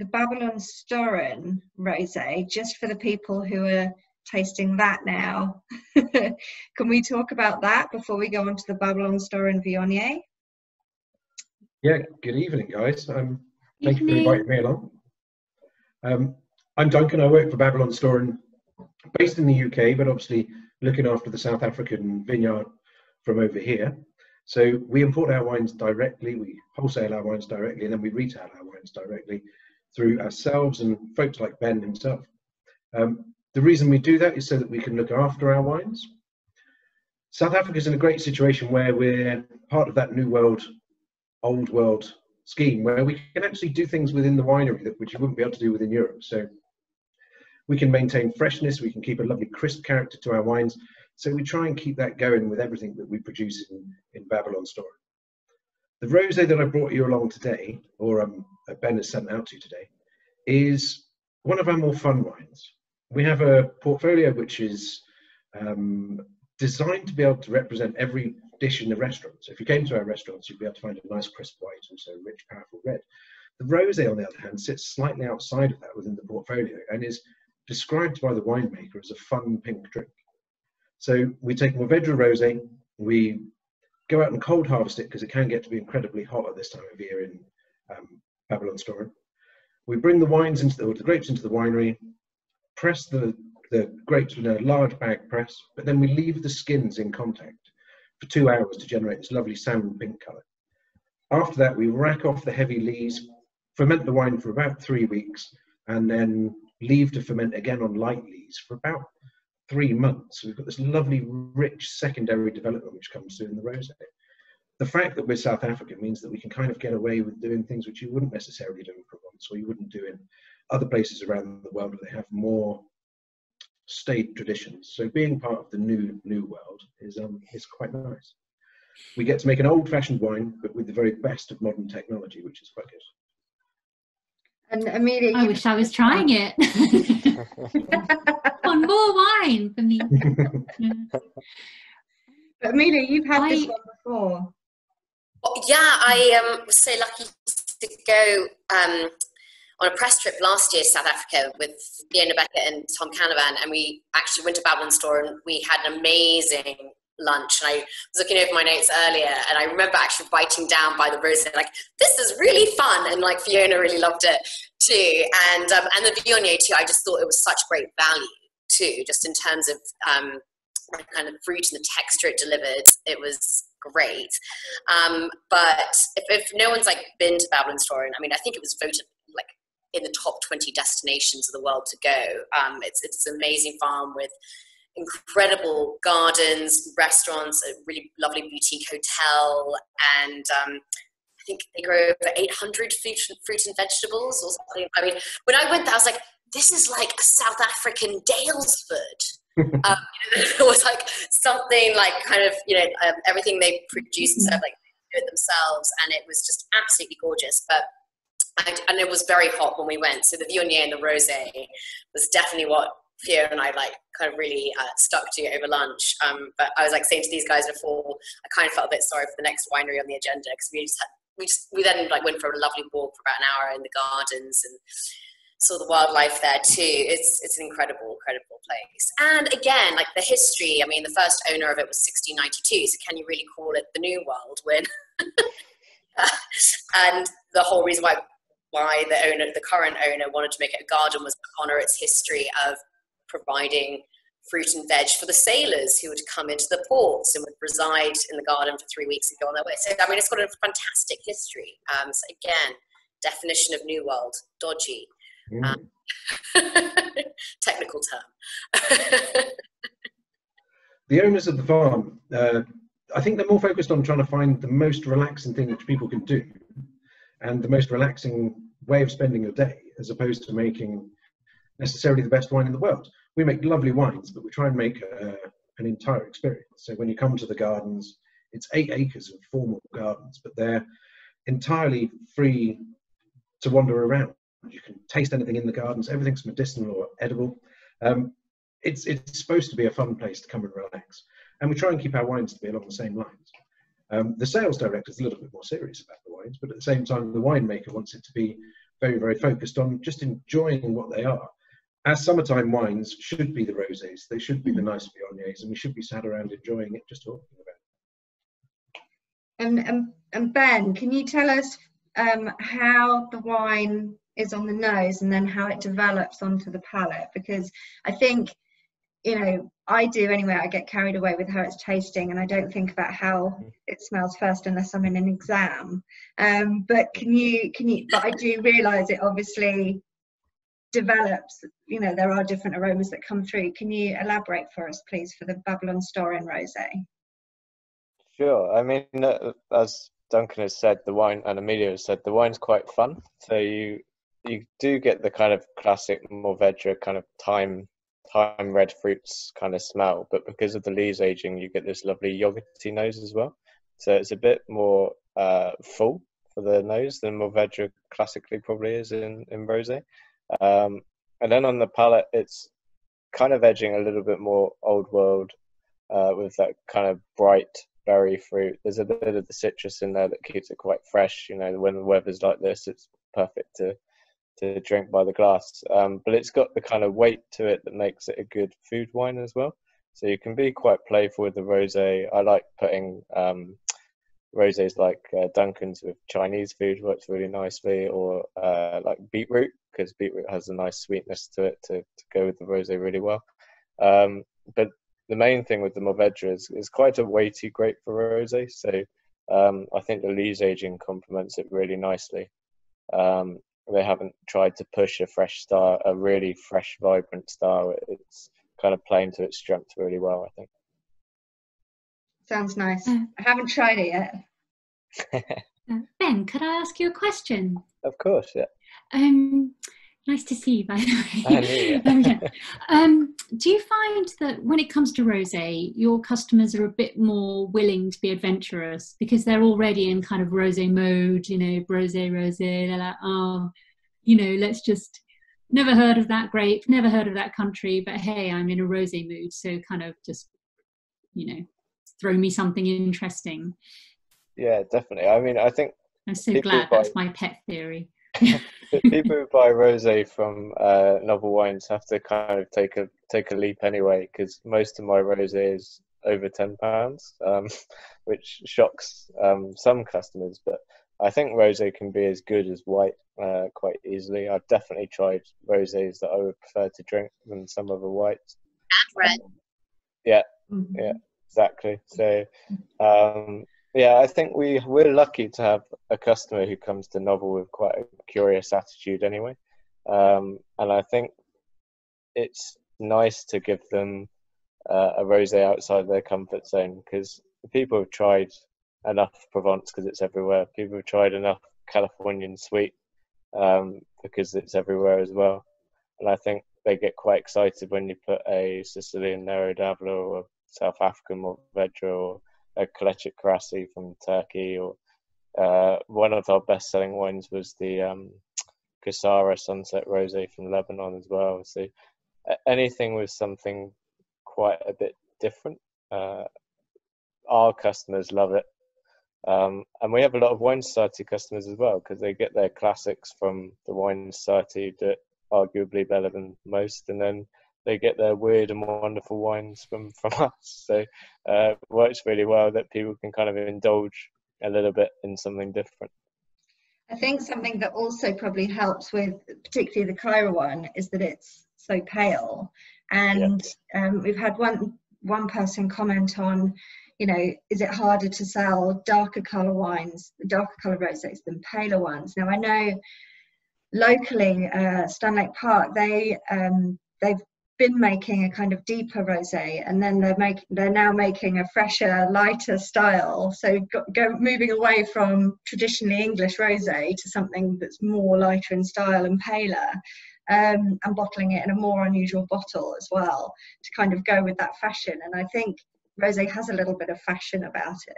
Babylonstoren rosé, just for the people who are tasting that now. Can we talk about that before we go on to the Babylonstoren Viognier? Yeah, good evening, guys. Thank you for inviting me along. I'm Duncan. I work for Babylonstoren, based in the UK, but obviously looking after the South African vineyard from over here. So we import our wines directly, we wholesale our wines directly, and then we retail our wines directly through ourselves and folks like Ben himself. The reason we do that is so that we can look after our wines. South Africa is in a great situation where we're part of that new world, old world scheme, where we can actually do things within the winery which you wouldn't be able to do within Europe. So we can maintain freshness, we can keep a lovely crisp character to our wines. So we try and keep that going with everything that we produce in Babylonstoren. The rosé that I brought you along today, or Ben has sent out to you today, is one of our more fun wines. We have a portfolio which is designed to be able to represent every dish in the restaurant. So if you came to our restaurants, you'd be able to find a nice crisp white, also rich, powerful red. The rosé, on the other hand, sits slightly outside of that within the portfolio and is described by the winemaker as a fun pink drink. So we take Mourvedre rosé, we go out and cold harvest it because it can get to be incredibly hot at this time of year in Babylonstoren. We bring the wines the grapes into the winery, press the grapes with a large bag press, but then we leave the skins in contact for 2 hours to generate this lovely salmon pink colour. After that, we rack off the heavy lees, ferment the wine for about 3 weeks, and then leave to ferment again on light lees for about 3 months. So we've got this lovely, rich secondary development which comes through in the rosé. The fact that we're South African means that we can kind of get away with doing things which you wouldn't necessarily do in Provence, or you wouldn't do in other places around the world where they have more stayed traditions. So being part of the new world is quite nice. We get to make an old-fashioned wine, but with the very best of modern technology, which is quite good. And Amelia, I wish I was trying it. On more wine for me. But Amelia, you've had this one before. Yeah, I was so lucky to go on a press trip last year to South Africa with Fiona Beckett and Tom Canavan, and we actually went to Babylonstoren. We had an amazing lunch, and I was looking over my notes earlier, and I remember actually biting down by the rosé, like, this is really fun, and like Fiona really loved it too, and the Viognier too. I just thought it was such great value too, just in terms of kind of fruit and the texture it delivered. It was great. But if no one's like been to Babylonstoren, I mean, I think it was voted like in the top 20 destinations of the world to go. It's an amazing farm with incredible gardens, restaurants, a really lovely boutique hotel, and I think they grow over 800 fruit and vegetables or something. I mean, when I went there, I was like, this is like a South African Daylesford. It was like something like kind of, everything they produce and stuff, like they do it themselves, and it was just absolutely gorgeous. And it was very hot when we went, so the Viognier and the rosé was definitely what Fiona and I like kind of really stuck to over lunch. But I was like saying to these guys before, I kind of felt a bit sorry for the next winery on the agenda, because we then like went for a lovely walk for about an hour in the gardens and saw the wildlife there too. It's an incredible place. And again, like the history, I mean, the first owner of it was 1692, so can you really call it the New World when and the whole reason why the current owner wanted to make it a garden was to honor its history of providing fruit and veg for the sailors who would come into the ports and would reside in the garden for 3 weeks and go on their way. So I mean, it's got a fantastic history. So again, definition of New World, dodgy. Technical term. The owners of the farm, I think they're more focused on trying to find the most relaxing thing which people can do, and the most relaxing way of spending your day, as opposed to making necessarily the best wine in the world. We make lovely wines, but we try and make an entire experience. So when you come to the gardens, it's 8 acres of formal gardens, but they're entirely free to wander around. You can taste anything in the gardens. Everything's medicinal or edible. It's supposed to be a fun place to come and relax. And we try and keep our wines to be along the same lines. The sales director is a little bit more serious about the wines, but at the same time, the winemaker wants it to be very, very focused on just enjoying what they are. Our summertime wines should be the rosés. They should be the nice Viogniers, and we should be sat around enjoying it, just talking about it. And Ben, can you tell us how the wine is on the nose and then how it develops onto the palate? Because I think, I do anyway, I get carried away with how it's tasting, and I don't think about how it smells first unless I'm in an exam. But but I do realise it obviously develops, there are different aromas that come through. Can you elaborate for us, please, for the Babylonstoren rosé? Sure. I mean, as Duncan has said, the wine, and Amelia has said, the wine's quite fun. So you do get the kind of classic Mourvedre kind of thyme red fruits kind of smell, but because of the lees aging, you get this lovely yogurty nose as well. So it's a bit more full for the nose than Mourvedre classically probably is in rosé. And then on the palate, it's kind of edging a little bit more old world with that kind of bright berry fruit. There's a bit of the citrus in there that keeps it quite fresh. When the weather's like this, it's perfect to drink by the glass. But it's got the kind of weight to it that makes it a good food wine as well. So you can be quite playful with the rosé. I like putting rosés like Duncan's with Chinese food, works really nicely, or like beetroot, because beetroot has a nice sweetness to it to go with the rosé really well. But the main thing with the Mourvedre is quite a weighty grape for rosé, so I think the lees aging complements it really nicely. They haven't tried to push a really fresh, vibrant style. It's kind of playing to its strength really well, I think. Sounds nice. I haven't tried it yet. Ben, could I ask you a question? Of course, yeah. Nice to see you, by the I way. knew it. Do you find that when it comes to rosé, your customers are a bit more willing to be adventurous because they're already in kind of rosé mode, you know, rosé. They're like, oh, you know, let's just, never heard of that grape, never heard of that country, but hey, I'm in a rosé mood, so kind of just, you know, throw me something interesting. Yeah, definitely. I mean, I think I'm so glad that's my pet theory. people who buy rosé from novel wines have to kind of take a leap anyway, because most of my rosé is over £10, which shocks some customers. But I think rosé can be as good as white quite easily. I've definitely tried rosés that I would prefer to drink than some other whites. And red. Yeah, exactly. So yeah, I think we're lucky to have a customer who comes to novel with quite a curious attitude anyway. And I think it's nice to give them a rosé outside their comfort zone, because people have tried enough Provence because it's everywhere. People have tried enough Californian sweet because it's everywhere as well. And I think they get quite excited when you put a Sicilian Nero d'Avola or South African Mourvedre or a Kaleçik Karasi from Turkey, or one of our best-selling wines was the Kayra Sunset Rosé from Lebanon as well. So anything with something quite a bit different, our customers love it. And we have a lot of Wine Society customers as well, because they get their classics from the Wine Society, that arguably better than most, and then they get their weird and wonderful wines from us. So it works really well that people can kind of indulge a little bit in something different. I think something that also probably helps with particularly the Kayra one is that it's so pale, and we've had one person comment on, you know, is it harder to sell darker colour wines, darker colour rosés than paler ones? Now I know locally, Stanlake Park, they've been making a kind of deeper rosé, and then they're now making a fresher, lighter style. So moving away from traditionally English rosé to something that's more lighter in style and paler, and bottling it in a more unusual bottle as well to kind of go with that fashion. And I think rosé has a little bit of fashion about it.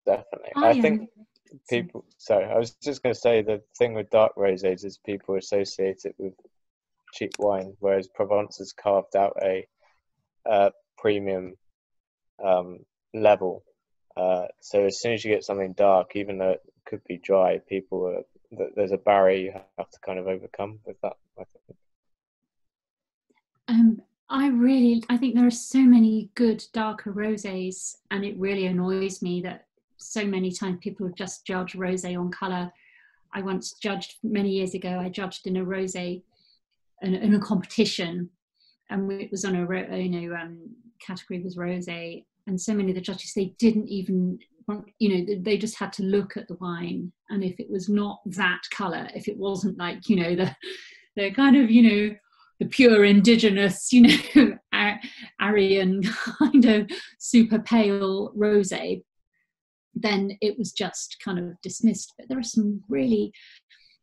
Definitely. I think people, sorry, I was just going to say, the thing with dark rosés is people associate it with cheap wine, whereas Provence has carved out a premium level. So as soon as you get something dark, even though it could be dry, there's a barrier you have to kind of overcome with that, I think. I think there are so many good darker rosés, and it really annoys me that so many times people just judge rosé on colour. I once judged, many years ago, I judged in a rosé in a competition, and it was on a category was rosé, and so many of the judges, they didn't even, you know, they just had to look at the wine, and if it was not that colour, if it wasn't like, you know, the kind of, you know, the pure indigenous, you know, Aryan kind of super pale rosé, then it was just kind of dismissed. But there are some really,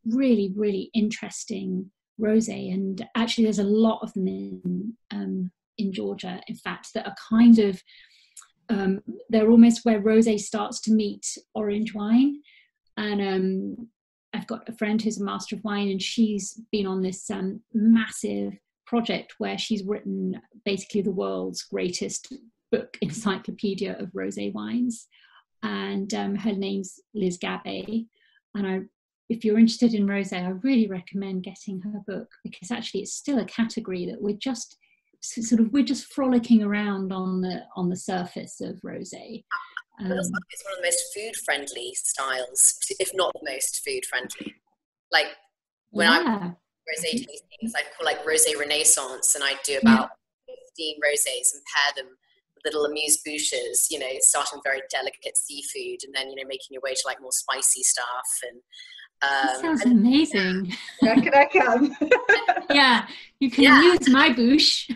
really, really interesting rosé, and actually there's a lot of them in Georgia, in fact, that are kind of they're almost where rosé starts to meet orange wine. And I've got a friend who's a master of wine, and she's been on this massive project where she's written basically the world's greatest book encyclopedia of rosé wines, and her name's Liz Gabbay. And if you're interested in rosé, I really recommend getting her book, because actually it's still a category that we're just frolicking around on the surface of rosé. It feels like it's one of the most food-friendly styles, if not the most food-friendly. Like when I'm rosé tastings, I call like rosé renaissance, and I do about 15 rosés and pair them with little amuse-bouches, you know, starting very delicate seafood, and then, you know, making your way to like more spicy stuff. And that sounds amazing. Yeah, can I come? Yeah, you can use my bouche.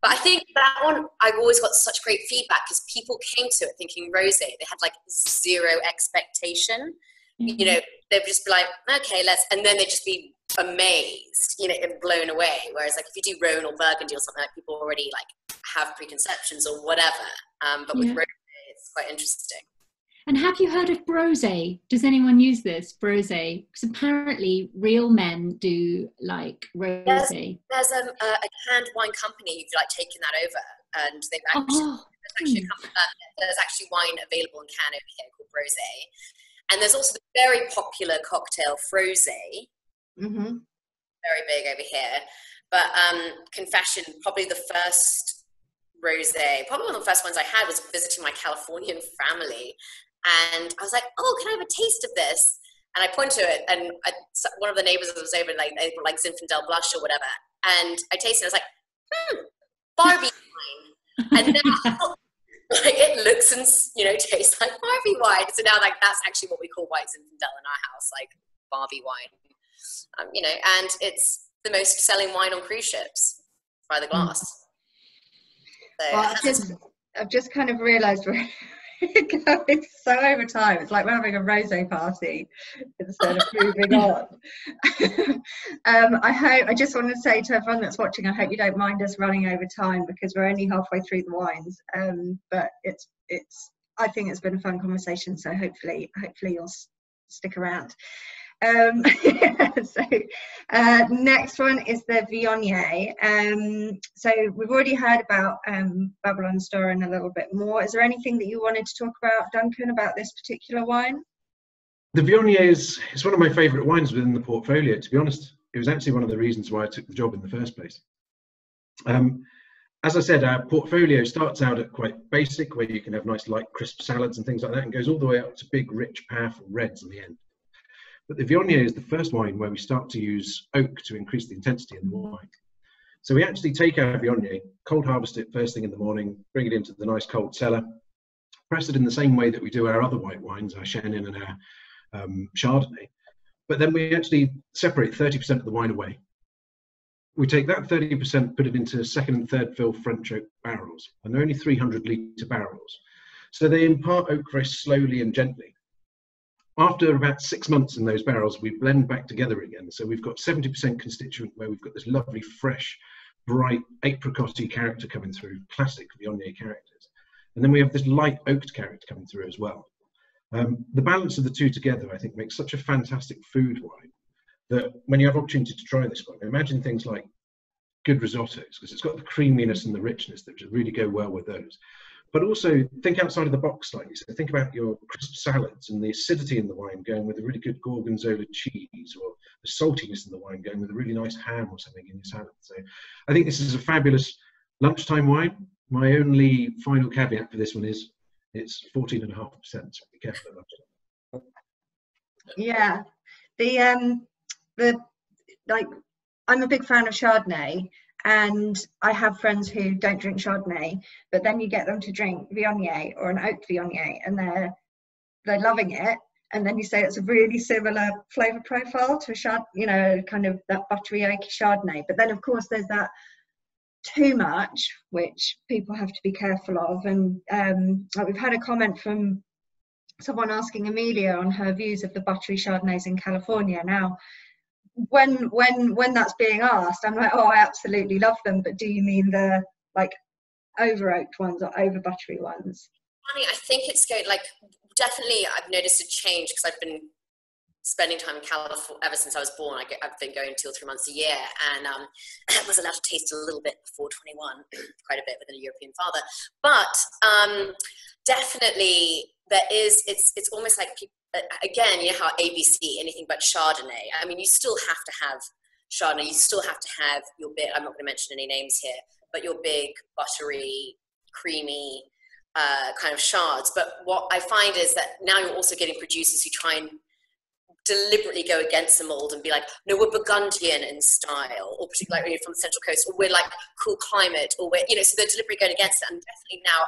But I think that one, I've always got such great feedback, because people came to it thinking rosé. They had like zero expectation. you know, they'd just be like, okay, and then they'd just be amazed, you know, and blown away. Whereas like if you do Rhone or Burgundy or something, like people already like have preconceptions or whatever. But with rosé, it's quite interesting. And have you heard of brosé? Does anyone use this, brosé? Because apparently real men do like rosé. There's a canned wine company who've like taken that over, and they've actually, there's actually wine available in can over here called brosé. And there's also the very popular cocktail frosé, very big over here. But confession, probably the first rosé, probably one of the first ones I had was visiting my Californian family. And I was like, oh, can I have a taste of this? And I pointed to it, and one of the neighbors was over, like, they were like Zinfandel blush or whatever. And I tasted it, I was like, Barbie wine. And now, like, it looks and, you know, tastes like Barbie wine. So now, like, that's actually what we call white Zinfandel in our house, like Barbie wine. You know, and it's the most selling wine on cruise ships by the glass. So well, I've just kind of realised we're going so over time. It's like we're having a rosé party instead of moving on. I just want to say to everyone that's watching, I hope you don't mind us running over time because we're only halfway through the wines. But I think it's been a fun conversation, so hopefully you'll stick around. Next one is the Viognier. So we've already heard about Babylonstoren a little bit more. Is there anything that you wanted to talk about, Duncan, about this particular wine? The Viognier is one of my favourite wines within the portfolio, to be honest. It was actually one of the reasons why I took the job in the first place. As I said, our portfolio starts out at quite basic, where you can have nice light crisp salads and things like that, and goes all the way up to big, rich, powerful reds in the end. But the Viognier is the first wine where we start to use oak to increase the intensity in the wine. So we actually take our Viognier, cold harvest it first thing in the morning, bring it into the nice cold cellar, press it in the same way that we do our other white wines, our Chenin and our Chardonnay. But then we actually separate 30% of the wine away. We take that 30%, put it into second and third fill French oak barrels, and they're only 300-litre barrels. So they impart oak very slowly and gently. After about 6 months in those barrels, we blend back together again. So we've got 70% constituent where we've got this lovely, fresh, bright, apricot-y character coming through, classic Viognier characters. And then we have this light oaked character coming through as well. The balance of the two together, I think, makes such a fantastic food wine that when you have opportunity to try this one, imagine things like good risottos, because it's got the creaminess and the richness that just really go well with those. But also think outside of the box slightly. So think about your crisp salads and the acidity in the wine going with a really good gorgonzola cheese, or the saltiness in the wine going with a really nice ham or something in your salad. So I think this is a fabulous lunchtime wine. My only final caveat for this one is it's 14.5%, so be careful at lunchtime. Yeah, I'm a big fan of Chardonnay. And I have friends who don't drink Chardonnay, but then you get them to drink Viognier or an oak Viognier, and they're loving it. And then you say it's a really similar flavour profile to a Chardonnay, you know, kind of that buttery oaky Chardonnay. But then, of course, there's that too much, which people have to be careful of. And we've had a comment from someone asking Amelia on her views of the buttery Chardonnays in California. Now, when that's being asked, I'm like, oh, I absolutely love them, but do you mean the like over oaked ones or over buttery ones? Funny, I think it's going, like, definitely I've noticed a change because I've been spending time in California ever since I was born. I've been going 2 or 3 months a year, and I was allowed to taste a little bit before 21, quite a bit with a European father. But definitely there is, it's almost like people, again, you know how ABC, anything but Chardonnay. I mean, you still have to have Chardonnay. You still have to have your big, I'm not going to mention any names here, but your big, buttery, creamy kind of Chards. But what I find is that now you're also getting producers who try and deliberately go against the mold and be like, no, we're Burgundian in style, or particularly from the Central Coast, or we're like cool climate, or we're, you know, so they're deliberately going against it. And definitely now,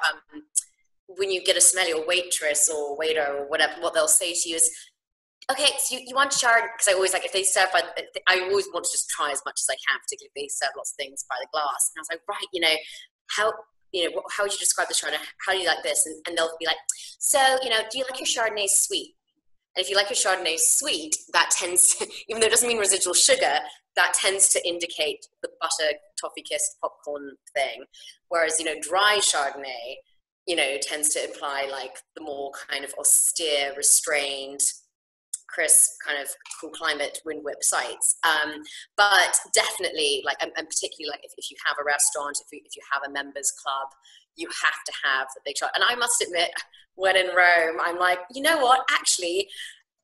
when you get a smelly or waitress or waiter or whatever, what they'll say to you is, okay, so you want Chardonnay? Because I always like, if they serve by, I always want to just try as much as I can, particularly if they serve lots of things by the glass. And I was like, right, you know, how would you describe the Chardonnay? How do you like this? And they'll be like, so, you know, do you like your Chardonnay sweet? And if you like your Chardonnay sweet, that tends to, even though it doesn't mean residual sugar, that tends to indicate the butter, toffee-kissed popcorn thing. Whereas, dry Chardonnay, tends to imply like the more kind of austere, restrained, crisp, kind of cool climate, wind whip sites. But definitely, like, and particularly like if you have a restaurant, if you have a members club, you have to have the big shot. And I must admit, when in Rome, I'm like, you know what, actually,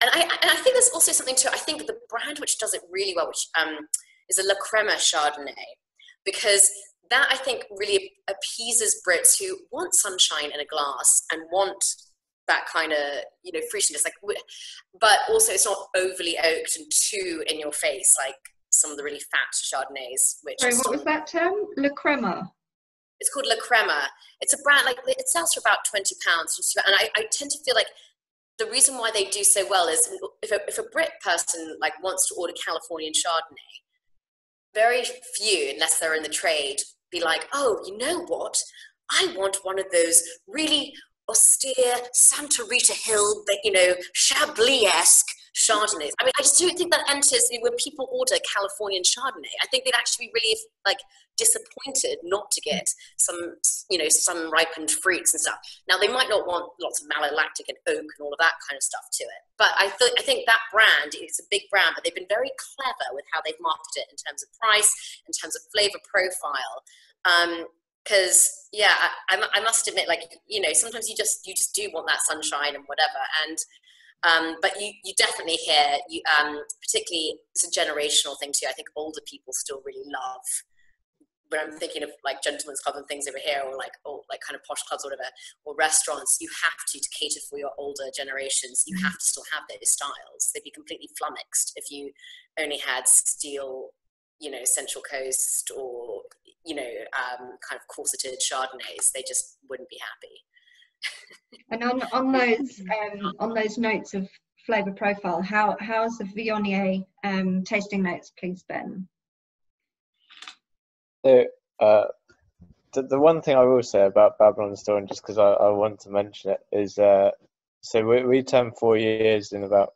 and I think there's also something to, I think the brand which does it really well, which is a La Crema Chardonnay, because that I think really appeases Brits who want sunshine in a glass and want that kind of, fruitiness, like, but also it's not overly oaked and too in your face, like some of the really fat Chardonnays. Which sorry, what was that term? La Crema. It's called La Crema. It's a brand, like, it sells for about £20. And I tend to feel like the reason why they do so well is if a Brit person like wants to order Californian Chardonnay, very few, unless they're in the trade, be like, oh, you know what? I want one of those really austere Santa Rita Hill, Chablis-esque Chardonnays. I mean, I just don't think that enters when people order Californian Chardonnay. I think they'd actually be really like disappointed not to get some, some ripened fruits and stuff. Now, they might not want lots of malolactic and oak and all of that kind of stuff to it. But I think that brand is a big brand, but they've been very clever with how they've marketed it in terms of price, in terms of flavor profile. Because I must admit, like, sometimes you just do want that sunshine and whatever, and but you definitely hear particularly it's a generational thing too. I think older people still really love. When I'm thinking of like gentlemen's club and things over here, or kind of posh clubs or whatever, or restaurants, you have to cater for your older generations. You have to still have those styles. They'd be completely flummoxed if you only had steel, Central Coast or kind of corseted Chardonnays. They just wouldn't be happy. And on those notes of flavour profile, how's the Viognier tasting notes, please, Ben? So, the one thing I will say about Babylonstoren, just because I want to mention it, is so we turned 4 years in about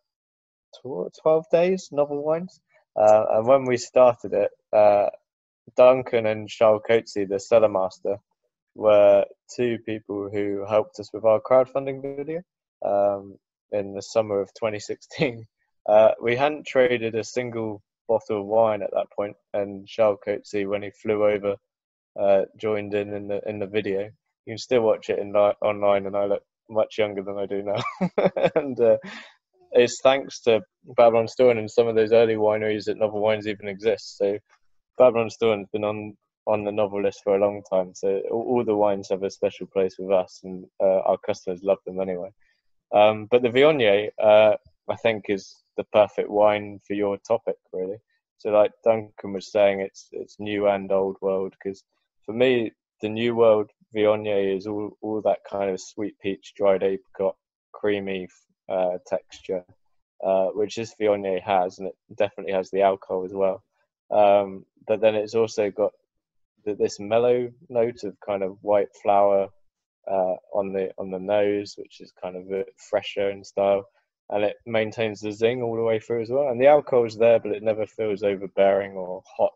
12 days, novel wines. And when we started it, Duncan and Charles Coetzee, the cellar master, were two people who helped us with our crowdfunding video in the summer of 2016. We hadn't traded a single bottle of wine at that point, and Charles Coetzee, when he flew over, joined in the video. You can still watch it online, and I look much younger than I do now. And it's thanks to Babylonstoren and some of those early wineries that novel wines even exist. So Babylonstoren's been on the novel list for a long time. So all the wines have a special place with us, and our customers love them anyway. But the Viognier, I think, is the perfect wine for your topic, really. So like Duncan was saying, it's new and old world, because for me, the new world Viognier is all that kind of sweet peach, dried apricot, creamy texture, which this Viognier has, and it definitely has the alcohol as well. But then it's also got this mellow note of kind of white flower on the nose, which is kind of a bit fresher in style, and it maintains the zing all the way through as well. And the alcohol is there, but it never feels overbearing or hot.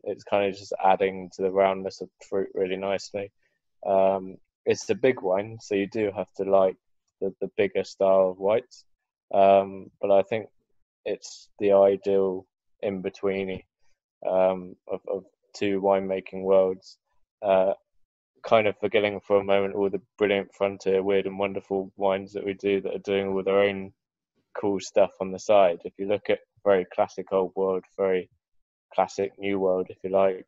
It's kind of just adding to the roundness of the fruit really nicely. It's a big wine, so you do have to like the bigger style of whites. But I think it's the ideal in-betweeny of two winemaking worlds. Kind of forgetting for a moment all the brilliant frontier, weird and wonderful wines that we do that are doing all their own cool stuff on the side. If you look at very classic old world, very classic new world, if you like,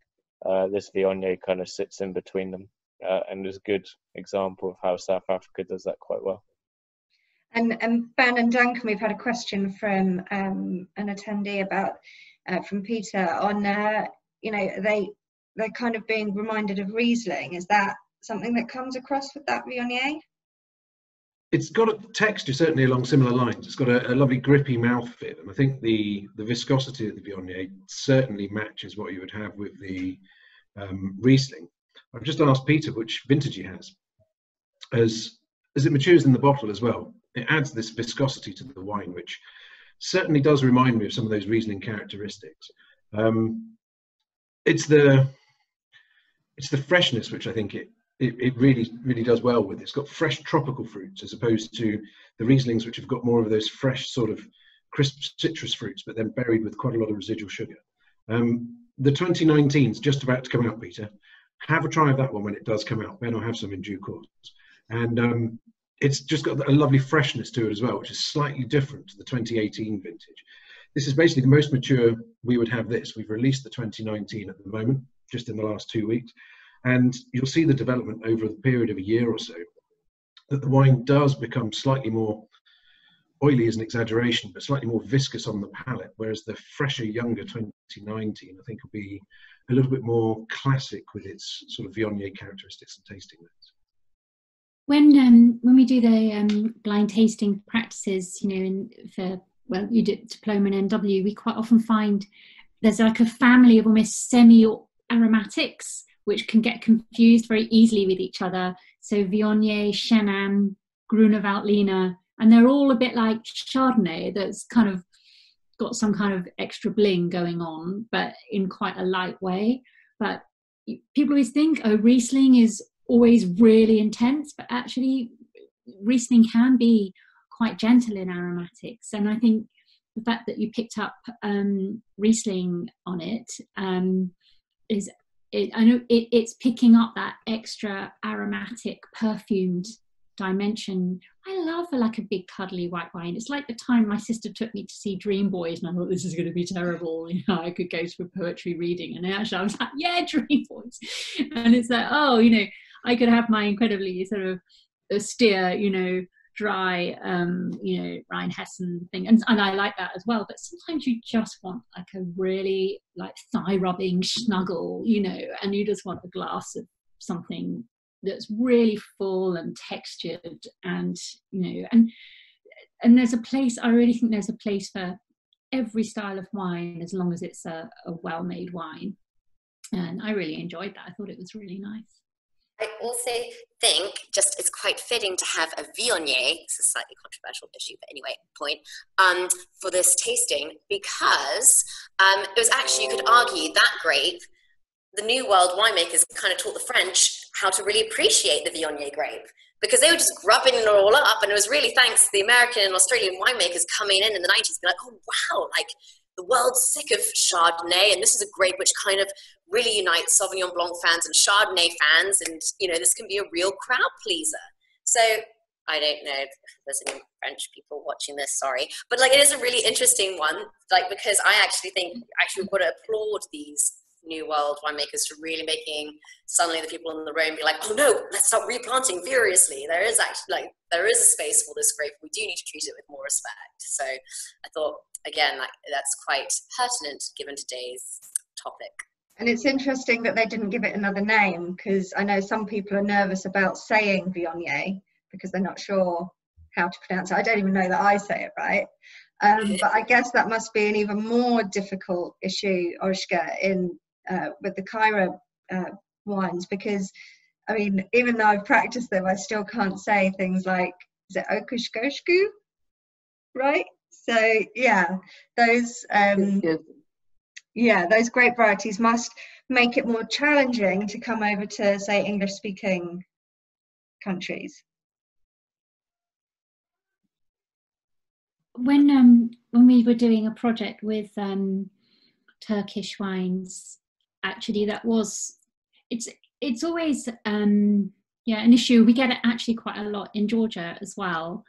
this Viognier kind of sits in between them, and is a good example of how South Africa does that quite well. And Ben and Duncan, we've had a question from an attendee about from Peter on they're kind of being reminded of Riesling. Is that something that comes across with that Viognier? It's got a texture certainly along similar lines. It's got a lovely grippy mouthfeel, and I think the viscosity of the Viognier certainly matches what you would have with the Riesling. I've just asked Peter which vintage he has. As it matures in the bottle as well, it adds this viscosity to the wine, which certainly does remind me of some of those Riesling characteristics. It's the freshness which I think it really does well with. It's got fresh tropical fruits as opposed to the Rieslings, which have got more of those fresh sort of crisp citrus fruits, but then buried with quite a lot of residual sugar. The 2019 is just about to come out, Peter. Have a try of that one when it does come out. Ben will have some in due course. And it's just got a lovely freshness to it as well, which is slightly different to the 2018 vintage. This is basically the most mature we would have this. We've released the 2019 at the moment, just in the last 2 weeks. And you'll see the development over the period of a year or so, that the wine does become slightly more oily is an exaggeration, but slightly more viscous on the palate, whereas the fresher, younger 2019, I think, will be a little bit more classic with its sort of Viognier characteristics and tasting notes. When we do the blind tasting practices, you know, you did Diploma and MW, we quite often find there's like a family of almost semi-aromatics which can get confused very easily with each other. So Viognier, Chenin, Gruner Veltliner, and they're all a bit like Chardonnay that's kind of got some kind of extra bling going on, but in quite a light way. But people always think, oh, Riesling is always really intense, but actually Riesling can be quite gentle in aromatics. And I think the fact that you picked up Riesling on it is, I know it's picking up that extra aromatic, perfumed dimension. I love like a big cuddly white wine. It's like the time my sister took me to see Dream Boys and I thought this is going to be terrible, you know, I could go to a poetry reading, and actually I was like, yeah, Dream Boys. And it's like, oh, you know, I could have my incredibly sort of austere, you know, dry, you know, Rheinhessen thing, and I like that as well. But sometimes you just want like a really like thigh rubbing snuggle, you know, and you just want a glass of something that's really full and textured, and you know, and there's a place, I really think there's a place for every style of wine as long as it's a well-made wine. And I really enjoyed that. I thought it was really nice. I also think just it's quite fitting to have a Viognier, it's a slightly controversial issue, but anyway, point, for this tasting, because it was actually, you could argue that grape, the New World winemakers kind of taught the French how to really appreciate the Viognier grape, because they were just grubbing it all up, and it was really thanks to the American and Australian winemakers coming in the 90s, being like, oh wow, like the world's sick of Chardonnay, and this is a grape which kind of really unites Sauvignon Blanc fans and Chardonnay fans, and you know, this can be a real crowd pleaser. So I don't know if there's any French people watching this, sorry, but like it is a really interesting one, like because I actually think we've got to applaud these New World winemakers for really making suddenly the people in the room be like, oh no, let's start replanting furiously. There is actually like there is a space for this grape. We do need to treat it with more respect. So I thought again, like that's quite pertinent given today's topic. And it's interesting that they didn't give it another name, because I know some people are nervous about saying Viognier because they're not sure how to pronounce it. I don't even know that I say it right. But I guess that must be an even more difficult issue, Ozge, in with the Kayra wines, because I mean, even though I've practiced them, I still can't say things like, is it Okushkoshku, right? So yeah, those those grape varieties must make it more challenging to come over to, say, English-speaking countries. When we were doing a project with Turkish wines, actually that was, it's always an issue. We get it actually quite a lot in Georgia as well.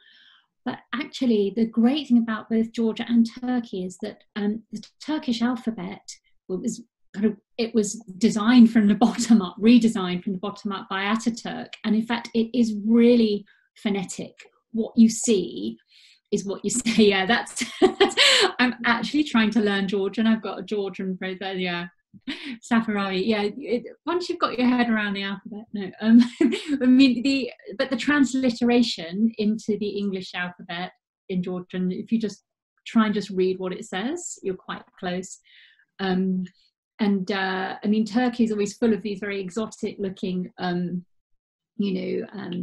But actually the great thing about both Georgia and Turkey is that the Turkish alphabet was designed from the bottom up, redesigned from the bottom up by Ataturk, and in fact it is really phonetic. What you see is what you say. Yeah, that's I'm actually trying to learn Georgian. I've got a Georgian phrase there. Yeah, Saperavi. Yeah, once you've got your head around the alphabet, no. I mean but the transliteration into the English alphabet in Georgian, if you just try and just read what it says, you're quite close. I mean, Turkey is always full of these very exotic looking,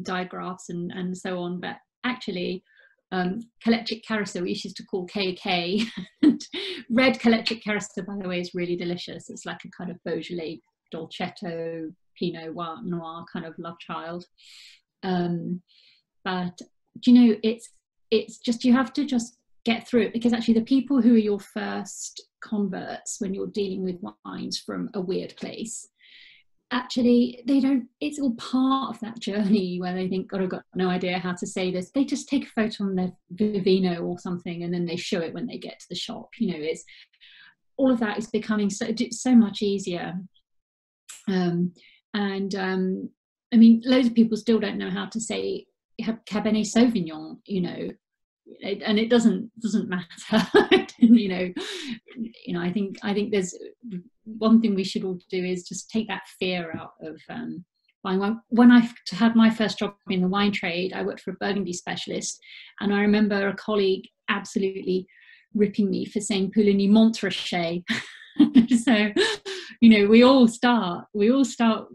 digraphs and so on. But actually, Kalechik Karasa, which used to call KK. And red Kalechik Karasa, by the way, is really delicious. It's like a kind of Beaujolais, Dolcetto, Pinot Noir kind of love child. But do you know, it's just, you have to just get through it, because actually the people who are your first converts when you're dealing with wines from a weird place, actually they don't, it's all part of that journey where they think, God, I've got no idea how to say this. They just take a photo on their Vivino or something and then they show it when they get to the shop. You know, it's all of that is becoming so much easier. I mean, loads of people still don't know how to say Cabernet Sauvignon, you know, and it doesn't matter. you know, I think there's one thing we should all do is just take that fear out of buying wine. When I had my first job in the wine trade, I worked for a Burgundy specialist, and I remember a colleague absolutely ripping me for saying Pouligny Montrachet. So, you know, we all start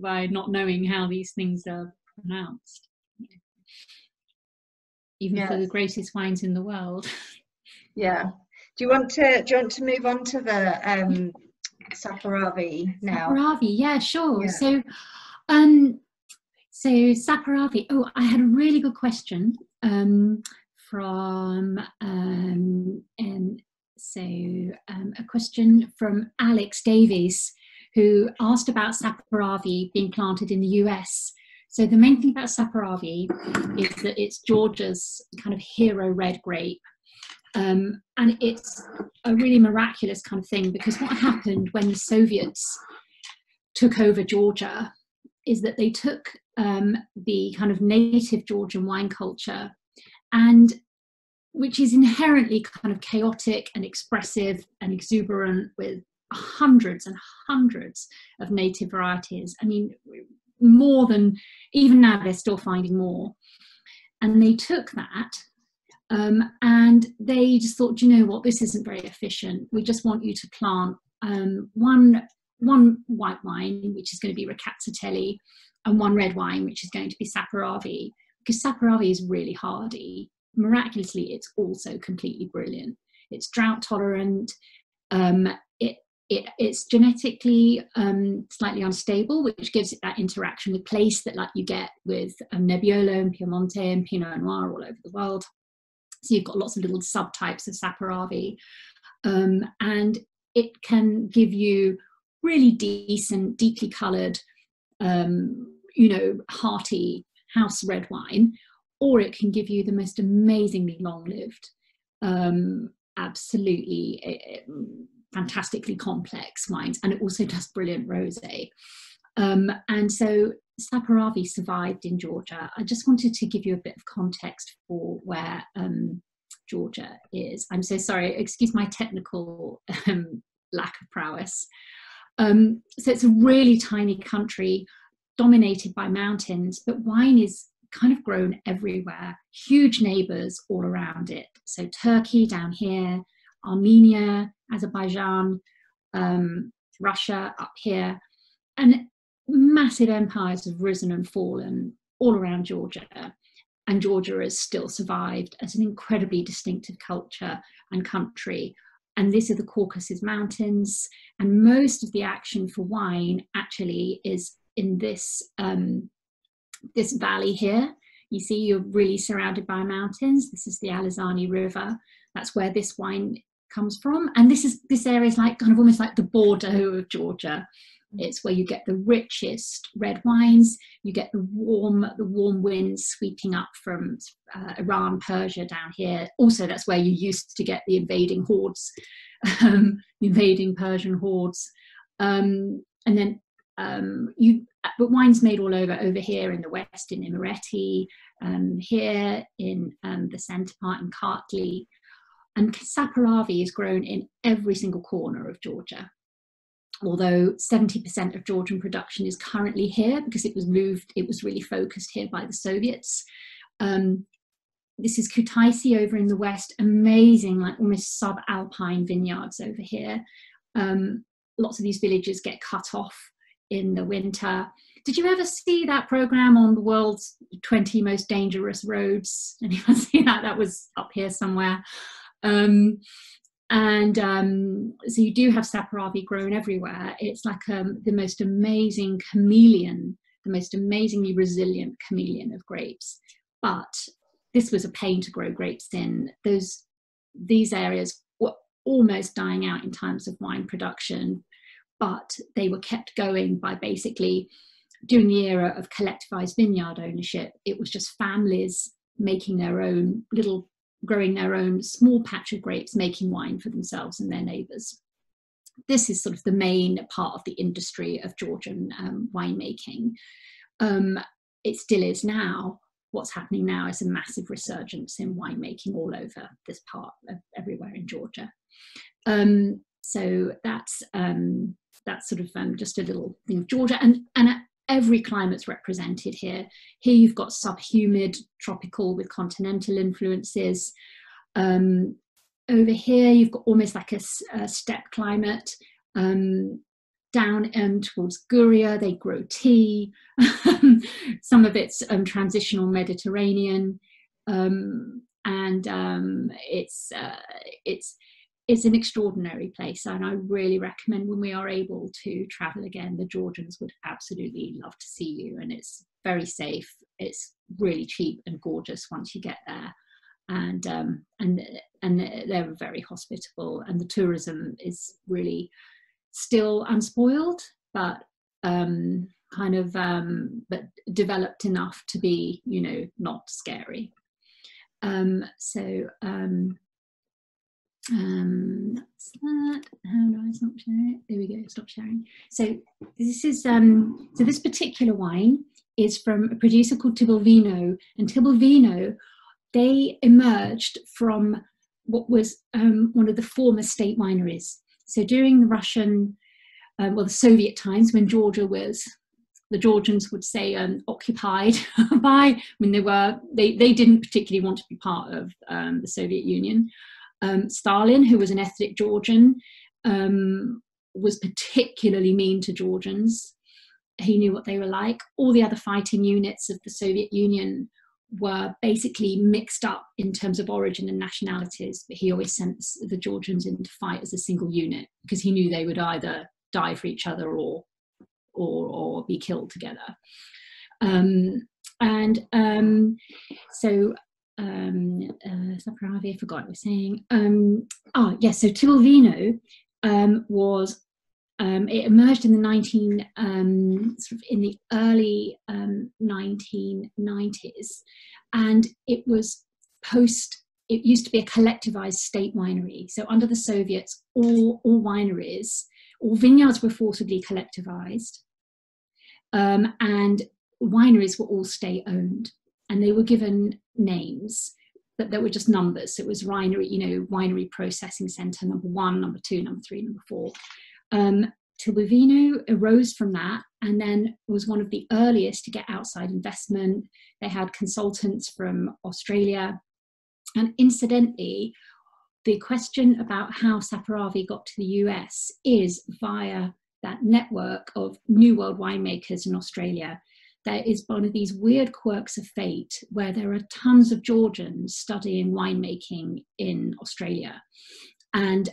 by not knowing how these things are pronounced, even yes. for the greatest wines in the world. Yeah. Do you want to move on to the Saperavi now? Saperavi, yeah, sure. Yeah. So Saperavi. Oh, I had a really good question from a question from Alex Davies, who asked about Saperavi being planted in the US. So the main thing about Saperavi is that it's Georgia's kind of hero red grape. And it's a really miraculous kind of thing, because what happened when the Soviets took over Georgia is that they took the kind of native Georgian wine culture, and which is inherently kind of chaotic and expressive and exuberant, with hundreds and hundreds of native varieties. I mean, more than, even now they're still finding more. And they took that and they just thought, you know what, this isn't very efficient. We just want you to plant one white wine, which is going to be Rakatsatelli, and one red wine, which is going to be Saperavi, because Saperavi is really hardy. Miraculously, it's also completely brilliant. It's drought tolerant. It's genetically slightly unstable, which gives it that interaction with place that like you get with Nebbiolo and Piemonte and Pinot Noir all over the world. So you've got lots of little subtypes of Saperavi, and it can give you really decent, deeply coloured, you know, hearty house red wine, or it can give you the most amazingly long-lived, absolutely fantastically complex wines, and it also does brilliant rosé. And so Saperavi survived in Georgia. I just wanted to give you a bit of context for where Georgia is. I'm so sorry, excuse my technical lack of prowess. So it's a really tiny country dominated by mountains, but wine is kind of grown everywhere. Huge neighbours all around it. So Turkey down here, Armenia, Azerbaijan, Russia up here, and massive empires have risen and fallen all around Georgia, and Georgia has still survived as an incredibly distinctive culture and country. And these are the Caucasus Mountains, and most of the action for wine actually is in this this valley here. You see, you're really surrounded by mountains. This is the Alizani River. That's where this wine comes from, and this area is like kind of almost like the Bordeaux of Georgia. It's where you get the richest red wines. You get the warm winds sweeping up from Iran, Persia down here. Also, that's where you used to get the invading hordes, the invading Persian hordes. And then but wine's made all over here in the west in Imereti, here in the centre part in Kartli. And Saperavi is grown in every single corner of Georgia, although 70% of Georgian production is currently here because it was moved, it was really focused here by the Soviets. This is Kutaisi over in the west, amazing, like almost subalpine vineyards over here. Lots of these villages get cut off in the winter. did you ever see that program on the world's 20 most dangerous roads? Anyone see that? That was up here somewhere. So you do have Saperavi grown everywhere. It's like the most amazing chameleon, the most amazingly resilient chameleon of grapes. But this was a pain to grow grapes in. These areas were almost dying out in terms of wine production, but they were kept going by basically, during the era of collectivized vineyard ownership, it was just families making their own growing their own small patch of grapes, making wine for themselves and their neighbors. This is sort of the main part of the industry of Georgian winemaking. It still is now. What's happening now is a massive resurgence in winemaking all over this part of everywhere in Georgia. So that's sort of just a little thing of Georgia, and every climate's represented here. Here you've got subhumid, tropical with continental influences. Over here you've got almost like a steppe climate. Down towards Guria, they grow tea. Some of it's transitional Mediterranean, and it's an extraordinary place, and I really recommend, when we are able to travel again, the Georgians would absolutely love to see you, and it's very safe. It's really cheap and gorgeous once you get there, and they're very hospitable, and the tourism is really still unspoiled, but but developed enough to be, you know, not scary. That's that. How do I stop sharing? There we go, stop sharing. So this is so this particular wine is from a producer called Tbilvino, and Tbilvino, they emerged from what was one of the former state wineries. So during the Russian, the Soviet times, when Georgia was, the Georgians would say, occupied by, they didn't particularly want to be part of the Soviet Union. Stalin, who was an ethnic Georgian, was particularly mean to Georgians. He knew what they were like. All the other fighting units of the Soviet Union were basically mixed up in terms of origin and nationalities, but he always sent the Georgians in to fight as a single unit, because he knew they would either die for each other or be killed together. Saperavi, I forgot what I was saying. Yes, so Tbilvino was, it emerged in the early 1990s, and it was it used to be a collectivized state winery. So under the Soviets, all wineries, all vineyards were forcibly collectivized, and wineries were all state owned, and they were given names, but there were just numbers. So it was winery processing center number 1, number 2, number 3, number 4. Tbilvino arose from that, and then was one of the earliest to get outside investment. They had consultants from Australia, and incidentally, the question about how Saperavi got to the US is via that network of New World winemakers in Australia. There is one of these weird quirks of fate where there are tons of Georgians studying winemaking in Australia. And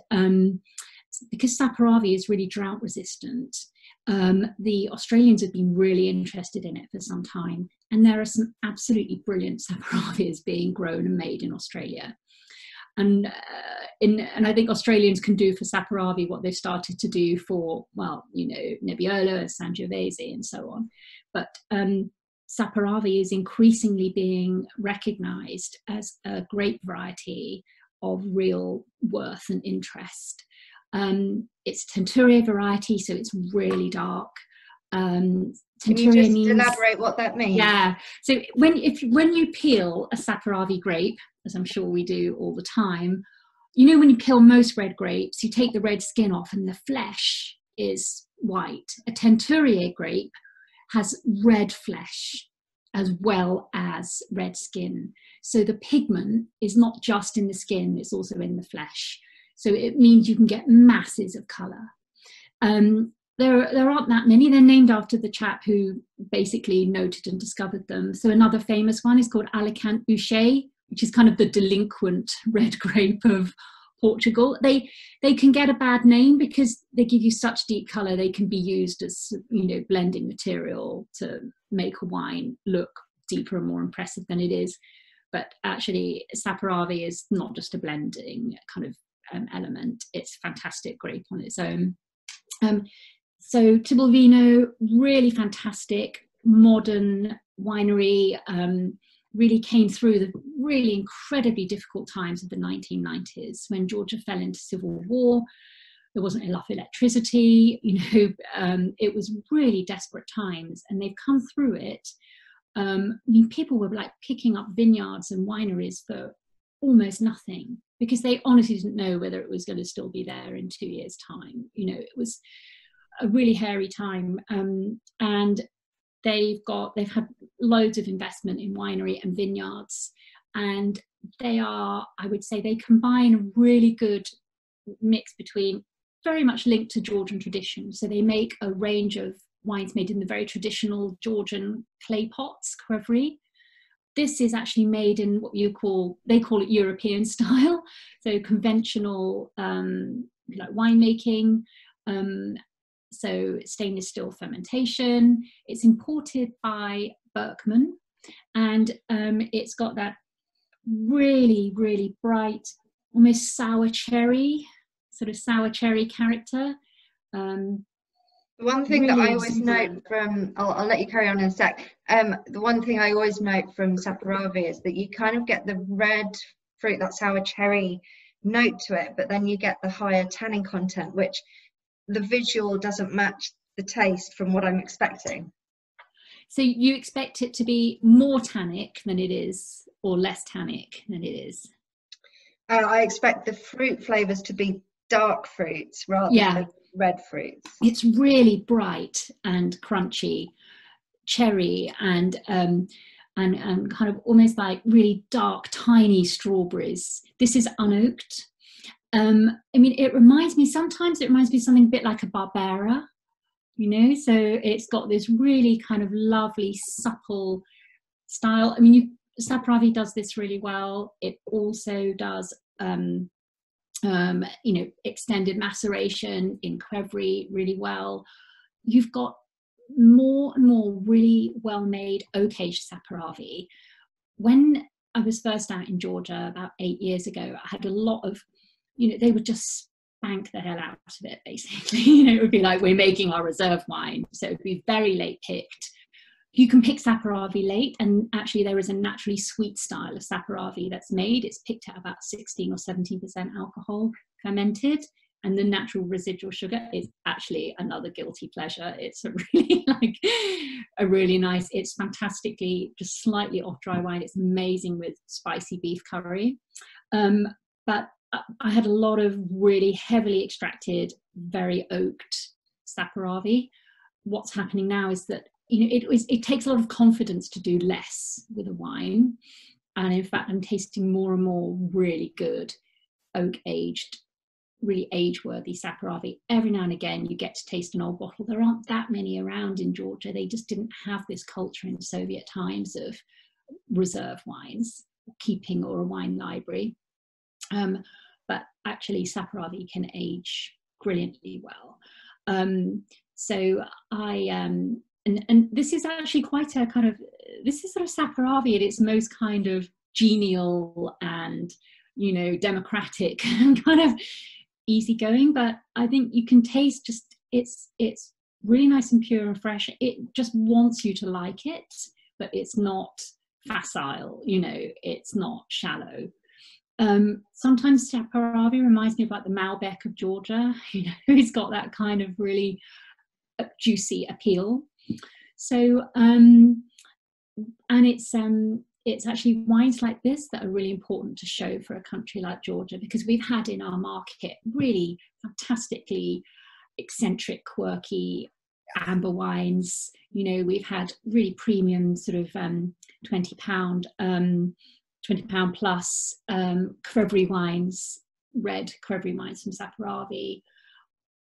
because Saperavi is really drought resistant, the Australians have been really interested in it for some time. And there are some absolutely brilliant Saperavis being grown and made in Australia. And I think Australians can do for Saperavi what they've started to do for, Nebbiolo, Sangiovese, and so on. But Saperavi is increasingly being recognised as a grape variety of real worth and interest. It's Tenture variety, so it's really dark. Can you just elaborate what that means? Yeah. So when you peel a Saperavi grape, as I'm sure we do all the time, when you peel most red grapes, you take the red skin off and the flesh is white. A Tenture grape has red flesh as well as red skin. So the pigment is not just in the skin, it's also in the flesh. So it means you can get masses of colour. there aren't that many. They're named after the chap who basically noted and discovered them. So another famous one is called Alicante Boucher, which is kind of the delinquent red grape of Portugal. They can get a bad name because they give you such deep colour. They can be used as, you know, blending material to make a wine look deeper and more impressive than it is. But actually, Saperavi is not just a blending kind of element. It's a fantastic grape on its own. So Tbilvino, really fantastic, modern winery, really came through the really incredibly difficult times of the 1990s when Georgia fell into civil war. There wasn't enough electricity, you know, it was really desperate times, and they've come through it. I mean, people were like picking up vineyards and wineries for almost nothing because they honestly didn't know whether it was going to still be there in 2 years' time. You know, it was a really hairy time, and they've had loads of investment in winery and vineyards, and they are, I would say, they combine a really good mix between very much linked to Georgian tradition. So they make a range of wines made in the very traditional Georgian clay pots, Qvevri. This is actually made in what they call it European style, so conventional like winemaking. So stainless steel fermentation. It's imported by Berkman, and it's got that really, really bright, almost sour cherry character. The one thing that I always note from, I'll let you carry on in a sec. The one thing I always note from Saperavi is that you kind of get the red fruit, that sour cherry note to it, but then you get the higher tannin content, which the visual doesn't match the taste from what I'm expecting. So you expect it to be more tannic than it is, or less tannic than it is? I expect the fruit flavours to be dark fruits rather than red fruits. It's really bright and crunchy, cherry, and kind of almost like really dark, tiny strawberries. This is unoaked. I mean, sometimes it reminds me of something a bit like a Barbera, you know, so it's got this really kind of lovely, supple style. I mean, Saperavi does this really well. It also does, you know, extended maceration in Qvevri really well. You've got more and more really well-made oak-aged Saperavi. When I was first out in Georgia about 8 years ago, I had a lot of, you know, they would just spank the hell out of it, basically. You know, it would be like, we're making our reserve wine, so it would be very late picked. You can pick Saperavi late, and actually there is a naturally sweet style of Saperavi that's made. It's picked at about 16 or 17% alcohol, fermented, and the natural residual sugar is actually another guilty pleasure. It's a really nice, it's fantastically just slightly off dry wine. It's amazing with spicy beef curry. But I had a lot of really heavily extracted, very oaked Saperavi. What's happening now is that, you know, it takes a lot of confidence to do less with a wine. And in fact, I'm tasting more and more really good oak-aged, really age-worthy Saperavi. Every now and again, you get to taste an old bottle. There aren't that many around in Georgia. They just didn't have this culture in Soviet times of reserve wines, keeping or a wine library. But actually, Saperavi can age brilliantly well. So and this is actually quite a kind of, this is sort of Saperavi at its most kind of genial and, you know, democratic and kind of easygoing. But I think you can taste just, it's really nice and pure and fresh. It just wants you to like it, but it's not facile, you know, it's not shallow. Sometimes Saperavi reminds me about the Malbec of Georgia, you know, it's got that kind of really juicy appeal. So, and it's actually wines like this that are really important to show for a country like Georgia, because we've had in our market really fantastically eccentric, quirky amber wines. You know, we've had really premium sort of £20 plus Qvevri wines, red Qvevri wines from Saperavi.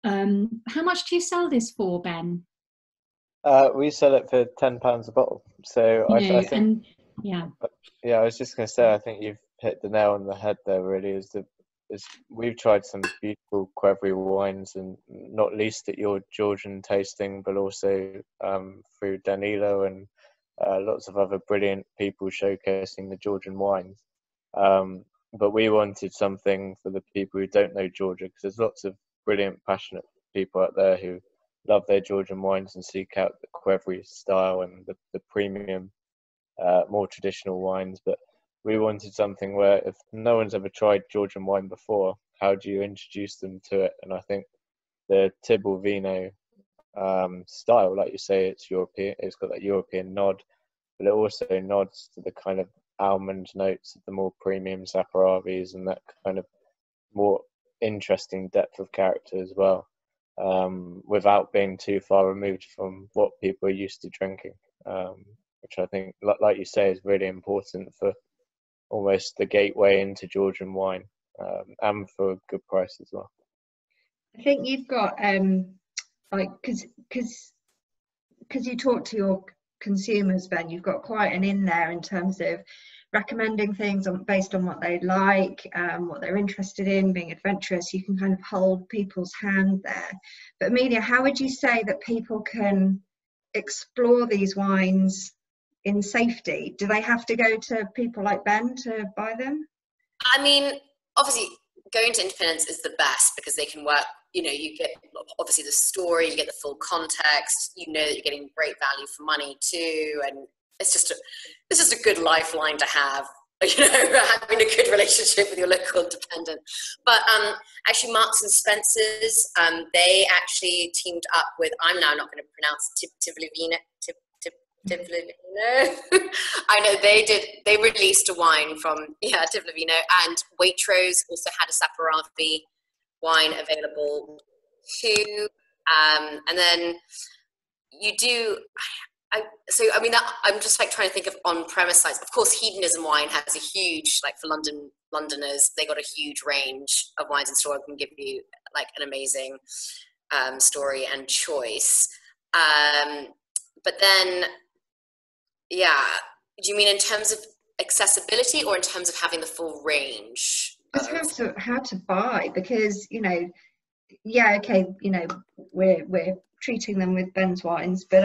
How much do you sell this for, Ben? We sell it for £10 a bottle. So I think, and yeah, I was just going to say, I think you've hit the nail on the head there. Really, we've tried some beautiful Qvevri wines, and not least at your Georgian tasting, but also through Danilo and lots of other brilliant people showcasing the Georgian wines. But we wanted something for the people who don't know Georgia, because there's lots of brilliant, passionate people out there who love their Georgian wines and seek out the Qvevri style and the premium, more traditional wines. But we wanted something where, if no one's ever tried Georgian wine before, how do you introduce them to it? And I think the Tbilvino style, like you say, it's European. It's got that European nod, but it also nods to the kind of almond notes of the more premium Saperavis and that kind of more interesting depth of character as well, without being too far removed from what people are used to drinking, which I think, like you say, is really important for almost the gateway into Georgian wine, and for a good price as well. I think you've got like, because you talk to your consumers, Ben, you've got quite an in there in terms of recommending things based on what they like, what they're interested in, being adventurous. You can kind of hold people's hand there. But Amelia, how would you say that people can explore these wines in safety? Do they have to go to people like Ben to buy them? I mean, obviously going to independents is the best, because they can work, you get obviously the story, you get the full context, that you're getting great value for money too, and it's just a good lifeline to have, having a good relationship with your local independent. But actually, Marks and Spencer's, they actually teamed up with, I'm now not going to pronounce Tbilvino. I know they released a wine from Tbilvino, and Waitrose also had a Saperavi wine available too, and then you do. I'm just like trying to think of on-premise sites. Of course, Hedonism Wine has a huge, like, for Londoners, they got a huge range of wines in store. I can give you like an amazing story and choice. But then, do you mean in terms of accessibility or in terms of having the full range? Just how to buy, because we're treating them with Ben's wines, but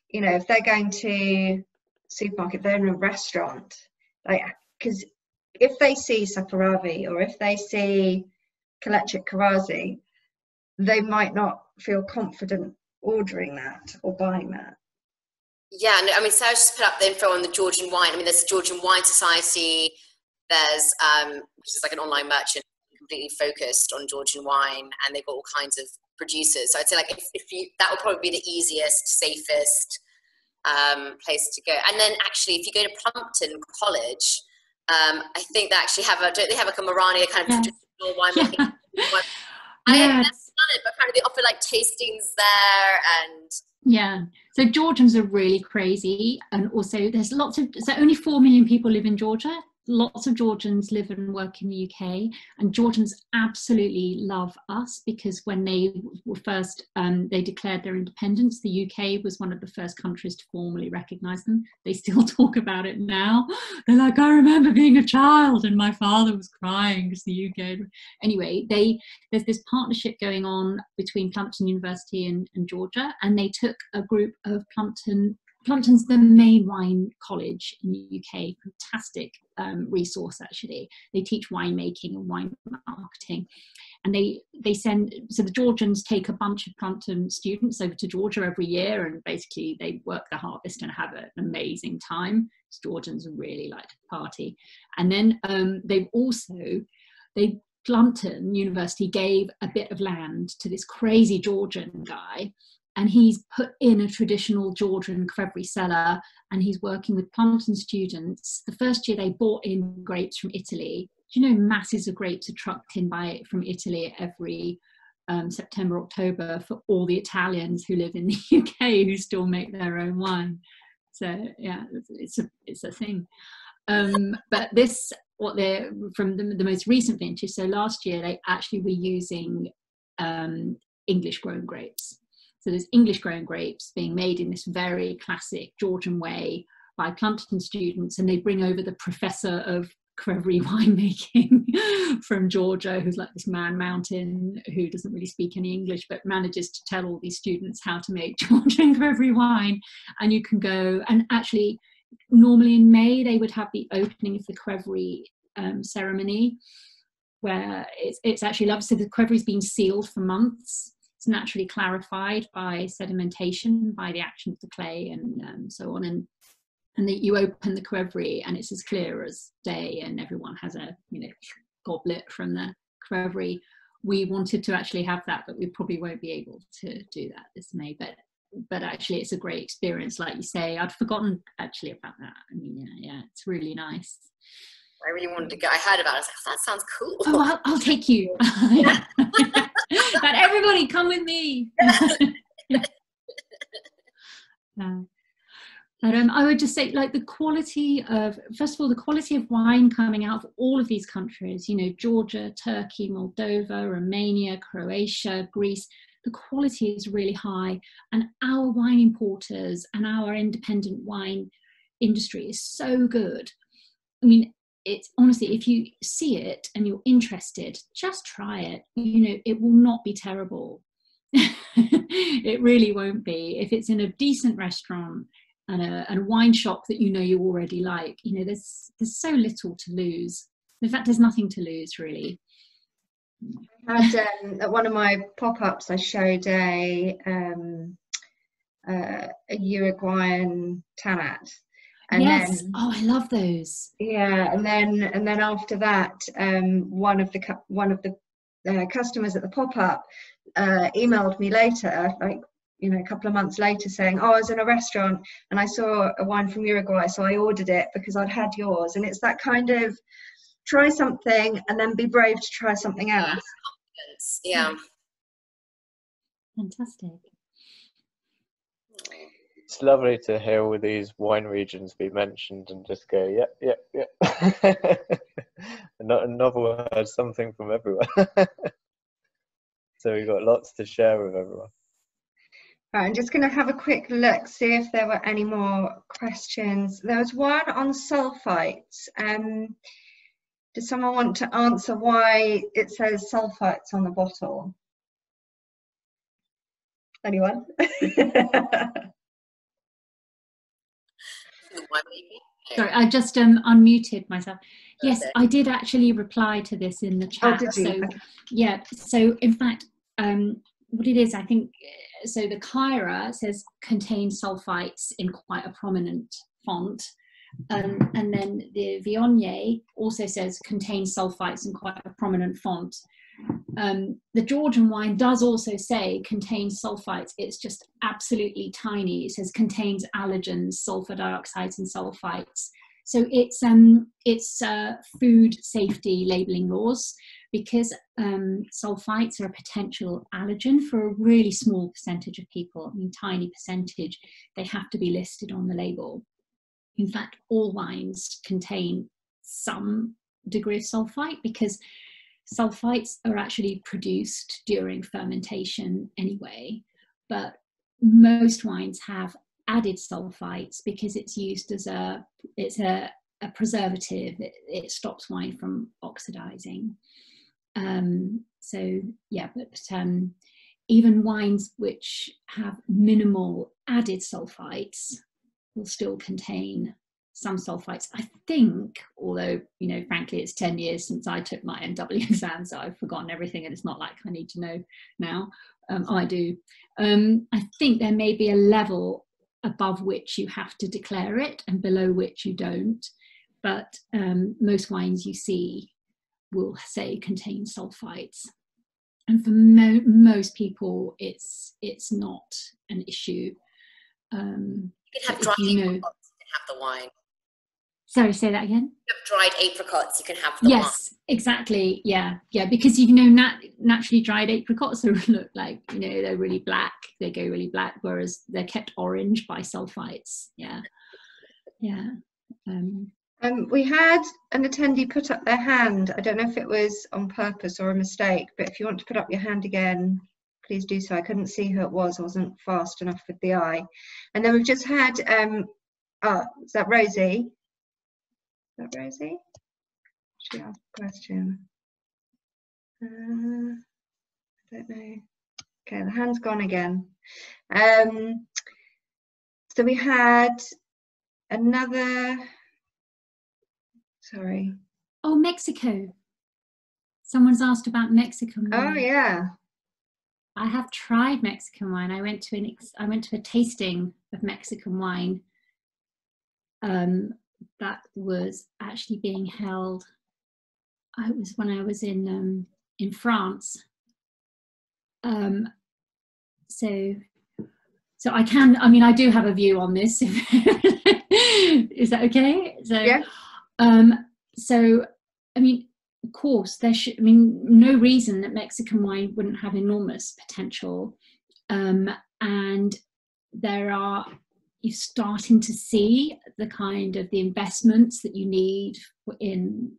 if they're going to supermarket, they're in a restaurant, like, because if they see Saperavi or if they see Kalechik Karazi, they might not feel confident ordering that or buying that. Yeah, no, I mean, Sarah just put up the info on the Georgian wine. I mean, there's the Georgian Wine Society. There's which is like an online merchant completely focused on Georgian wine, and they've got all kinds of producers. So I'd say, like, if you, that would probably be the easiest, safest place to go. And then actually, if you go to Plumpton College, I think they actually don't they have like a Marania kind of traditional winemaking? I have never done it, but kind of they offer like tastings there, and so Georgians are really crazy, and also there's so only 4 million people live in Georgia. Lots of Georgians live and work in the UK, and Georgians absolutely love us, because when they were first, they declared their independence, the UK was one of the first countries to formally recognise them. They still talk about it now. They're like, I remember being a child and my father was crying because the UK. Anyway, there's this partnership going on between Plumpton University and Georgia, and they took a group of Plumpton's the main wine college in the UK, fantastic resource actually. They teach winemaking and wine marketing, and they send, so the Georgians take a bunch of Plumpton students over to Georgia every year, and basically they work the harvest and have an amazing time. Georgians really like to party. And then Plumpton University gave a bit of land to this crazy Georgian guy, and he's put in a traditional Georgian Qvevri cellar, and he's working with Plumpton students. The first year they bought in grapes from Italy. Do you know masses of grapes are trucked in from Italy every September, October for all the Italians who live in the UK who still make their own wine. So yeah, it's a thing. But this, from the most recent vintage, so last year they actually were using English grown grapes. So there's English grown grapes being made in this very classic Georgian way by Plumpton students, and they bring over the professor of Crevery winemaking from Georgia, who's like this man mountain who doesn't really speak any English but manages to tell all these students how to make Georgian Crevery wine. And you can go, and actually normally in May they would have the opening of the Crevery ceremony, where it's actually lovely. So the Crevery's been sealed for months. It's naturally clarified by sedimentation, by the action of the clay and so on. And that you open the Crevery and it's as clear as day, and everyone has a goblet from the Crevery. We wanted to actually have that, but we probably won't be able to do that this May. But actually, it's a great experience, like you say. I'd forgotten actually about that. I mean, yeah, it's really nice. I really wanted to go. I heard about it. I was like, oh, that sounds cool. Oh, I'll take you. But everybody, come with me. But I would just say, like, the quality of, first of all, the quality of wine coming out of all of these countries, Georgia, Turkey, Moldova, Romania, Croatia, Greece, the quality is really high. And our wine importers and our independent wine industry is so good. I mean, it's honestly, if you see it and you're interested, just try it. It will not be terrible. It really won't be. If it's in a decent restaurant, and a wine shop that you already like, there's so little to lose. In fact, there's nothing to lose, really. I had at one of my pop-ups, I showed a Uruguayan Tanat. And yes. Then, oh, I love those. Yeah, and then after that, one of the customers at the pop-up emailed me later, like, a couple of months later, saying, oh, I was in a restaurant and I saw a wine from Uruguay, so I ordered it because I'd had yours. And it's that kind of try something and then be brave to try something else. Yeah. Fantastic. It's lovely to hear all these wine regions be mentioned and just go, yeah. A novel has something from everywhere. So we've got lots to share with everyone. Right, I'm just going to have a quick look, see if there were any more questions. There was one on sulfites. Does someone want to answer why it says sulfites on the bottle? Anyone? Sorry, I just unmuted myself. Yes, I did actually reply to this in the chat. Oh, did you? So, okay. Yeah, so in fact, what it is, I think, so the Kayra says contains sulfites in quite a prominent font. And then the Viognier also says contains sulfites in quite a prominent font. The Georgian wine does also say contains sulfites. It's just absolutely tiny. It says contains allergens, sulfur dioxides and sulfites. So it's food safety labelling laws, because sulfites are a potential allergen for a really small percentage of people. I mean, tiny percentage. They have to be listed on the label. In fact, all wines contain some degree of sulfite, because sulfites are actually produced during fermentation anyway, but most wines have added sulfites because it's used as a preservative. It stops wine from oxidizing. So yeah, but even wines which have minimal added sulfites will still contain some sulfites, I think, although, frankly, it's 10 years since I took my MW exam, so I've forgotten everything and it's not like I need to know now. I do. I think there may be a level above which you have to declare it and below which you don't, but most wines you see will say contain sulfites. And for most people, it's not an issue. You can have dried apricots, you can have the wine. Sorry, say that again? You have dried apricots, you can have the wine. Yes, exactly. Yeah, because naturally dried apricots look like, they're really black. They go really black, whereas they're kept orange by sulfites. Yeah. We had an attendee put up their hand. I don't know if it was on purpose or a mistake, but if you want to put up your hand again, please do so. I couldn't see who it was. I wasn't fast enough with the eye. And then we've just had, is that Rosie? Is that Rosie? She asked a question. I don't know. Okay, the hand's gone again. So we had another, sorry. Oh, Mexico. Someone's asked about Mexican wine. Oh yeah. I have tried Mexican wine. I went to a tasting of Mexican wine that was actually being held. It was when I was in France. So I can. I mean, I do have a view on this. Is that okay? So yeah. So I mean, of course, no reason that Mexican wine wouldn't have enormous potential. And you're starting to see the kind of the investments that you need in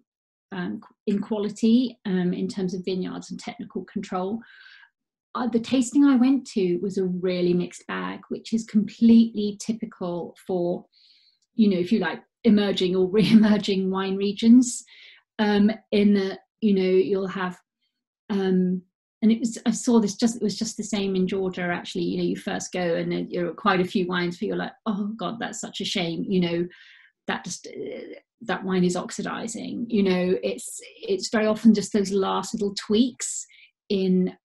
quality in terms of vineyards and technical control. The tasting I went to was a really mixed bag, which is completely typical for, if you like, emerging or re-emerging wine regions. In that, you'll have, and I saw this it was just the same in Georgia, actually. You first go and then there are quite a few wines where you're like, oh God, that's such a shame. That wine is oxidizing. It's very often just those last little tweaks in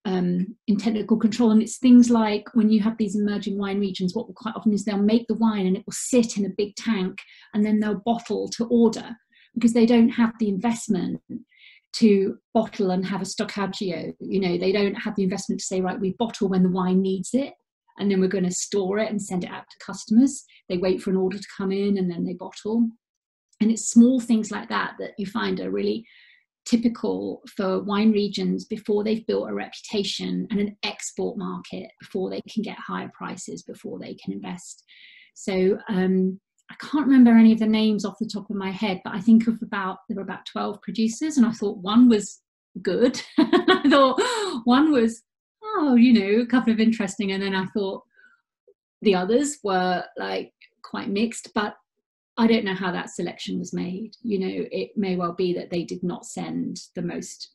technical control. And it's things like when you have these emerging wine regions, what will quite often is they'll make the wine and it will sit in a big tank and then they'll bottle to order, because they don't have the investment to bottle and have a stoccaggio. They don't have the investment to say, right, we bottle when the wine needs it and then we're going to store it and send it out to customers. They wait for an order to come in and then they bottle. And it's small things like that you find are really typical for wine regions before they've built a reputation and an export market, before they can get higher prices, before they can invest. So I can't remember any of the names off the top of my head, but I think there were about 12 producers, and I thought one was good. I thought one was, a couple of interesting, and then I thought the others were like quite mixed, but I don't know how that selection was made. It may well be that they did not send the most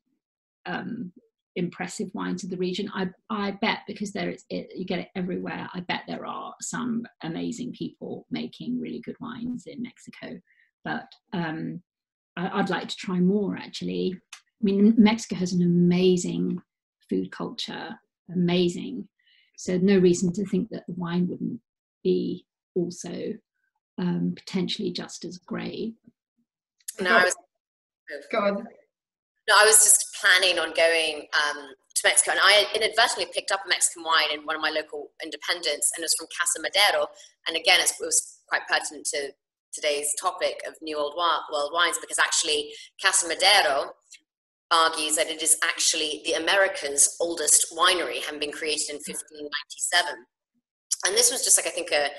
impressive wine to the region. I bet, because you get it everywhere, I bet there are some amazing people making really good wines in Mexico. But I'd like to try more, actually. I mean, Mexico has an amazing food culture, amazing. So no reason to think that the wine wouldn't be also potentially just as great. No, Go on. No, I was just planning on going to Mexico, and I inadvertently picked up a Mexican wine in one of my local independents, and it was from Casa Madero. And again, it was quite pertinent to today's topic of New Old World wines, because actually Casa Madero argues that it is actually the America's oldest winery, having been created in 1597. And this was just like, I think, a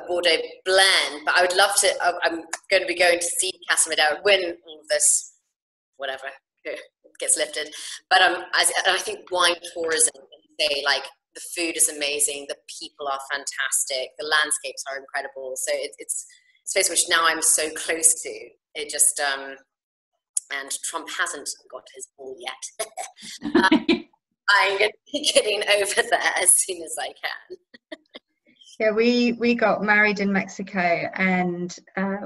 Bordeaux blend, but I would love to, I'm going to be going to see Casa Madero when all of this, whatever, gets lifted. But I think wine tourism, say, like, the food is amazing, the people are fantastic, the landscapes are incredible. So it's a space which now I'm so close to. It just, and Trump hasn't got his ball yet. I'm going to be getting over there as soon as I can. Yeah, we got married in Mexico, and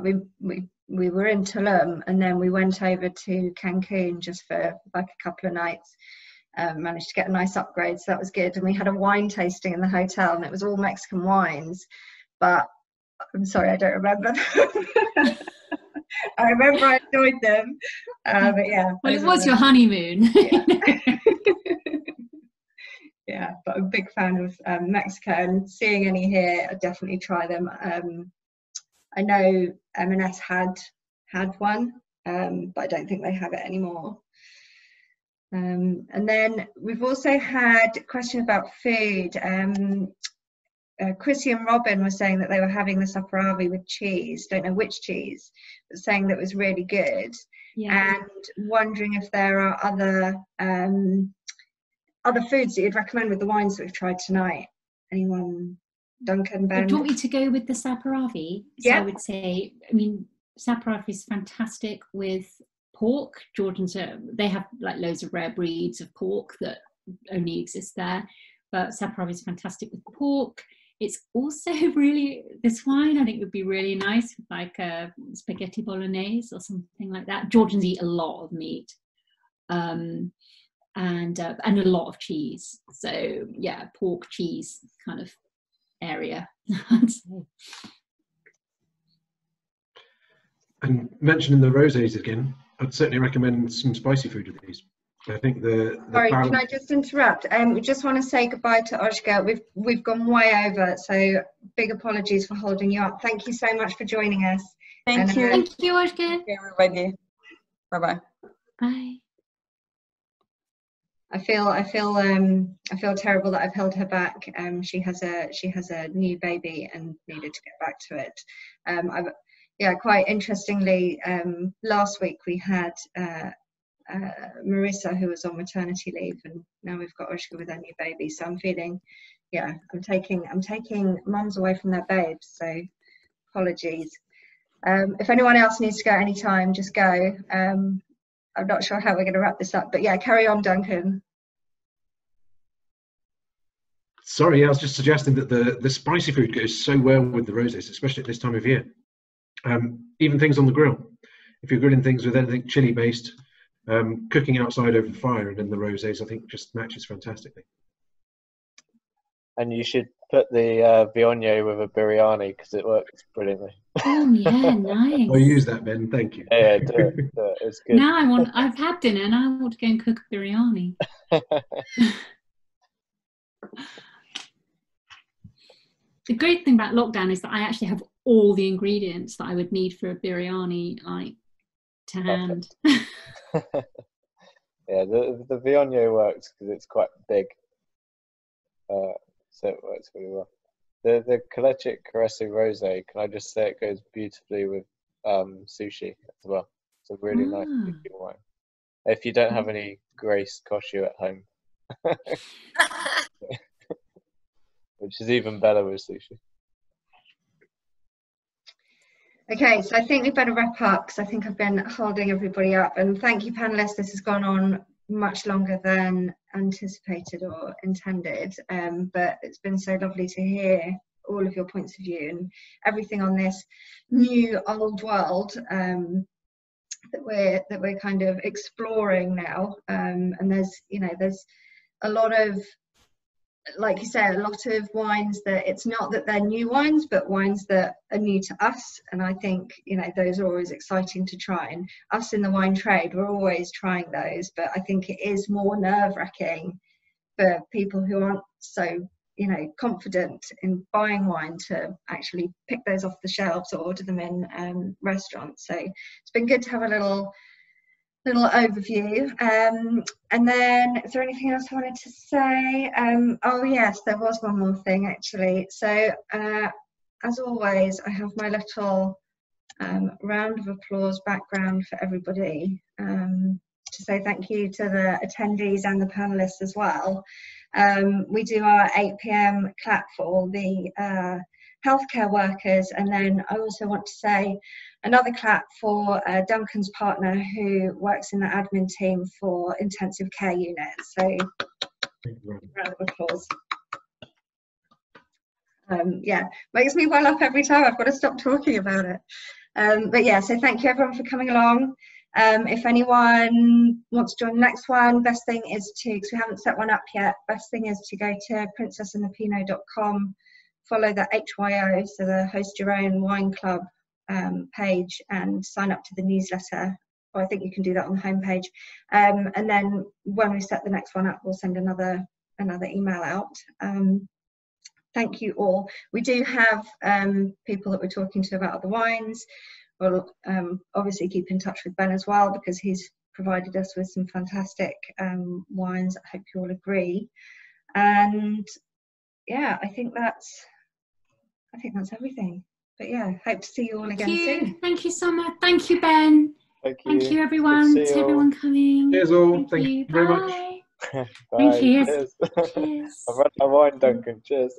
we were in Tulum, and then we went over to Cancun just for like a couple of nights. Managed to get a nice upgrade, so that was good. And we had a wine tasting in the hotel, and it was all Mexican wines, but I'm sorry, I don't remember them. I remember I enjoyed them, but yeah. Well, it was your honeymoon. Yeah. Yeah, but I'm a big fan of Mexico, and seeing any here, I'd definitely try them. I know M&S had one, but I don't think they have it anymore. And then we've also had a question about food. Chrissy and Robin were saying that they were having the Saperavi with cheese, don't know which cheese, but saying that it was really good. Yeah. And wondering if there are other foods that you'd recommend with the wines that we've tried tonight? Anyone? Duncan, Ben? Do you want me to go with the Saperavi? So Yeah. I would say, I mean, Saperavi is fantastic with pork. Georgians they have like loads of rare breeds of pork that only exist there, but Saperavi is fantastic with pork. It's also really, this wine I think would be really nice with like a spaghetti bolognese or something like that. Georgians eat a lot of meat, and a lot of cheese. So yeah, pork cheese kind of area. I'd say. And mentioning the rosés again, I'd certainly recommend some spicy food with these. I think the Sorry, balance... can I just interrupt? We just want to say goodbye to Ozge. We've gone way over, so big apologies for holding you up. Thank you so much for joining us. Thank you. Thank you, Ozge. Thank you, everybody. Bye-bye. Bye. I feel terrible that I've held her back. She has a new baby and needed to get back to it. Quite interestingly, last week we had Marissa, who was on maternity leave, and now we've got Ozge with her new baby. So I'm feeling, I'm taking mums away from their babes. So apologies. If anyone else needs to go anytime, just go. I'm not sure how we're going to wrap this up, but yeah, carry on, Duncan. Sorry, I was just suggesting that the spicy food goes so well with the rosés, especially at this time of year. Even things on the grill. If you're grilling things with anything chili based, cooking outside over the fire, and then the rosés, I think just matches fantastically. And you should put the Viognier with a biryani because it works brilliantly. Oh yeah, nice. I'll use that, Ben. Thank you. Yeah, do it. It's good. Now I've had dinner and I want to go and cook a biryani. The great thing about lockdown is that I actually have all the ingredients that I would need for a biryani, like, to hand. Yeah, the Viognier works because it's quite big, so it works really well. The Kalechic Caresse Rosé, can I just say it goes beautifully with sushi as well. It's a really nice sushi wine. If you don't have any Grace Koshu at home, which is even better with sushi. Okay, so I think we better wrap up because I think I've been holding everybody up. And thank you, panelists. This has gone on much longer than anticipated or intended, but it's been so lovely to hear all of your points of view and everything on this new old world that we're kind of exploring now. And there's a lot of, like you say, a lot of wines that it's not that they're new wines, but wines that are new to us. And I think, those are always exciting to try. And us in the wine trade, we're always trying those. But I think it is more nerve-wracking for people who aren't so, confident in buying wine to actually pick those off the shelves or order them in restaurants. So it's been good to have a little overview, and then is there anything else I wanted to say? Oh yes, there was one more thing actually. So as always, I have my little round of applause background for everybody to say thank you to the attendees and the panelists as well. We do our 8 p.m. clap for all the healthcare workers, and then I also want to say another clap for Duncan's partner who works in the admin team for intensive care units. So round of applause. Makes me well up every time. I've got to stop talking about it. But yeah, so thank you everyone for coming along. If anyone wants to join the next one, best thing is to, because we haven't set one up yet, best thing is to go to princessandthepinot.com, follow the HYO, so the Host Your Own Wine Club page, and sign up to the newsletter. Or I think you can do that on the homepage. And then when we set the next one up, we'll send another email out. Thank you all. We do have people that we're talking to about other wines. We'll obviously keep in touch with Ben as well, because he's provided us with some fantastic wines. I hope you all agree. And yeah, I think that's everything. But yeah, hope to see you all again soon. Thank you so much. Thank you, Ben. Thank you everyone. To everyone coming. Cheers all. Thank you very much. Bye. Bye. Thank you. Cheers. Cheers. I've run my wine, Duncan. Cheers.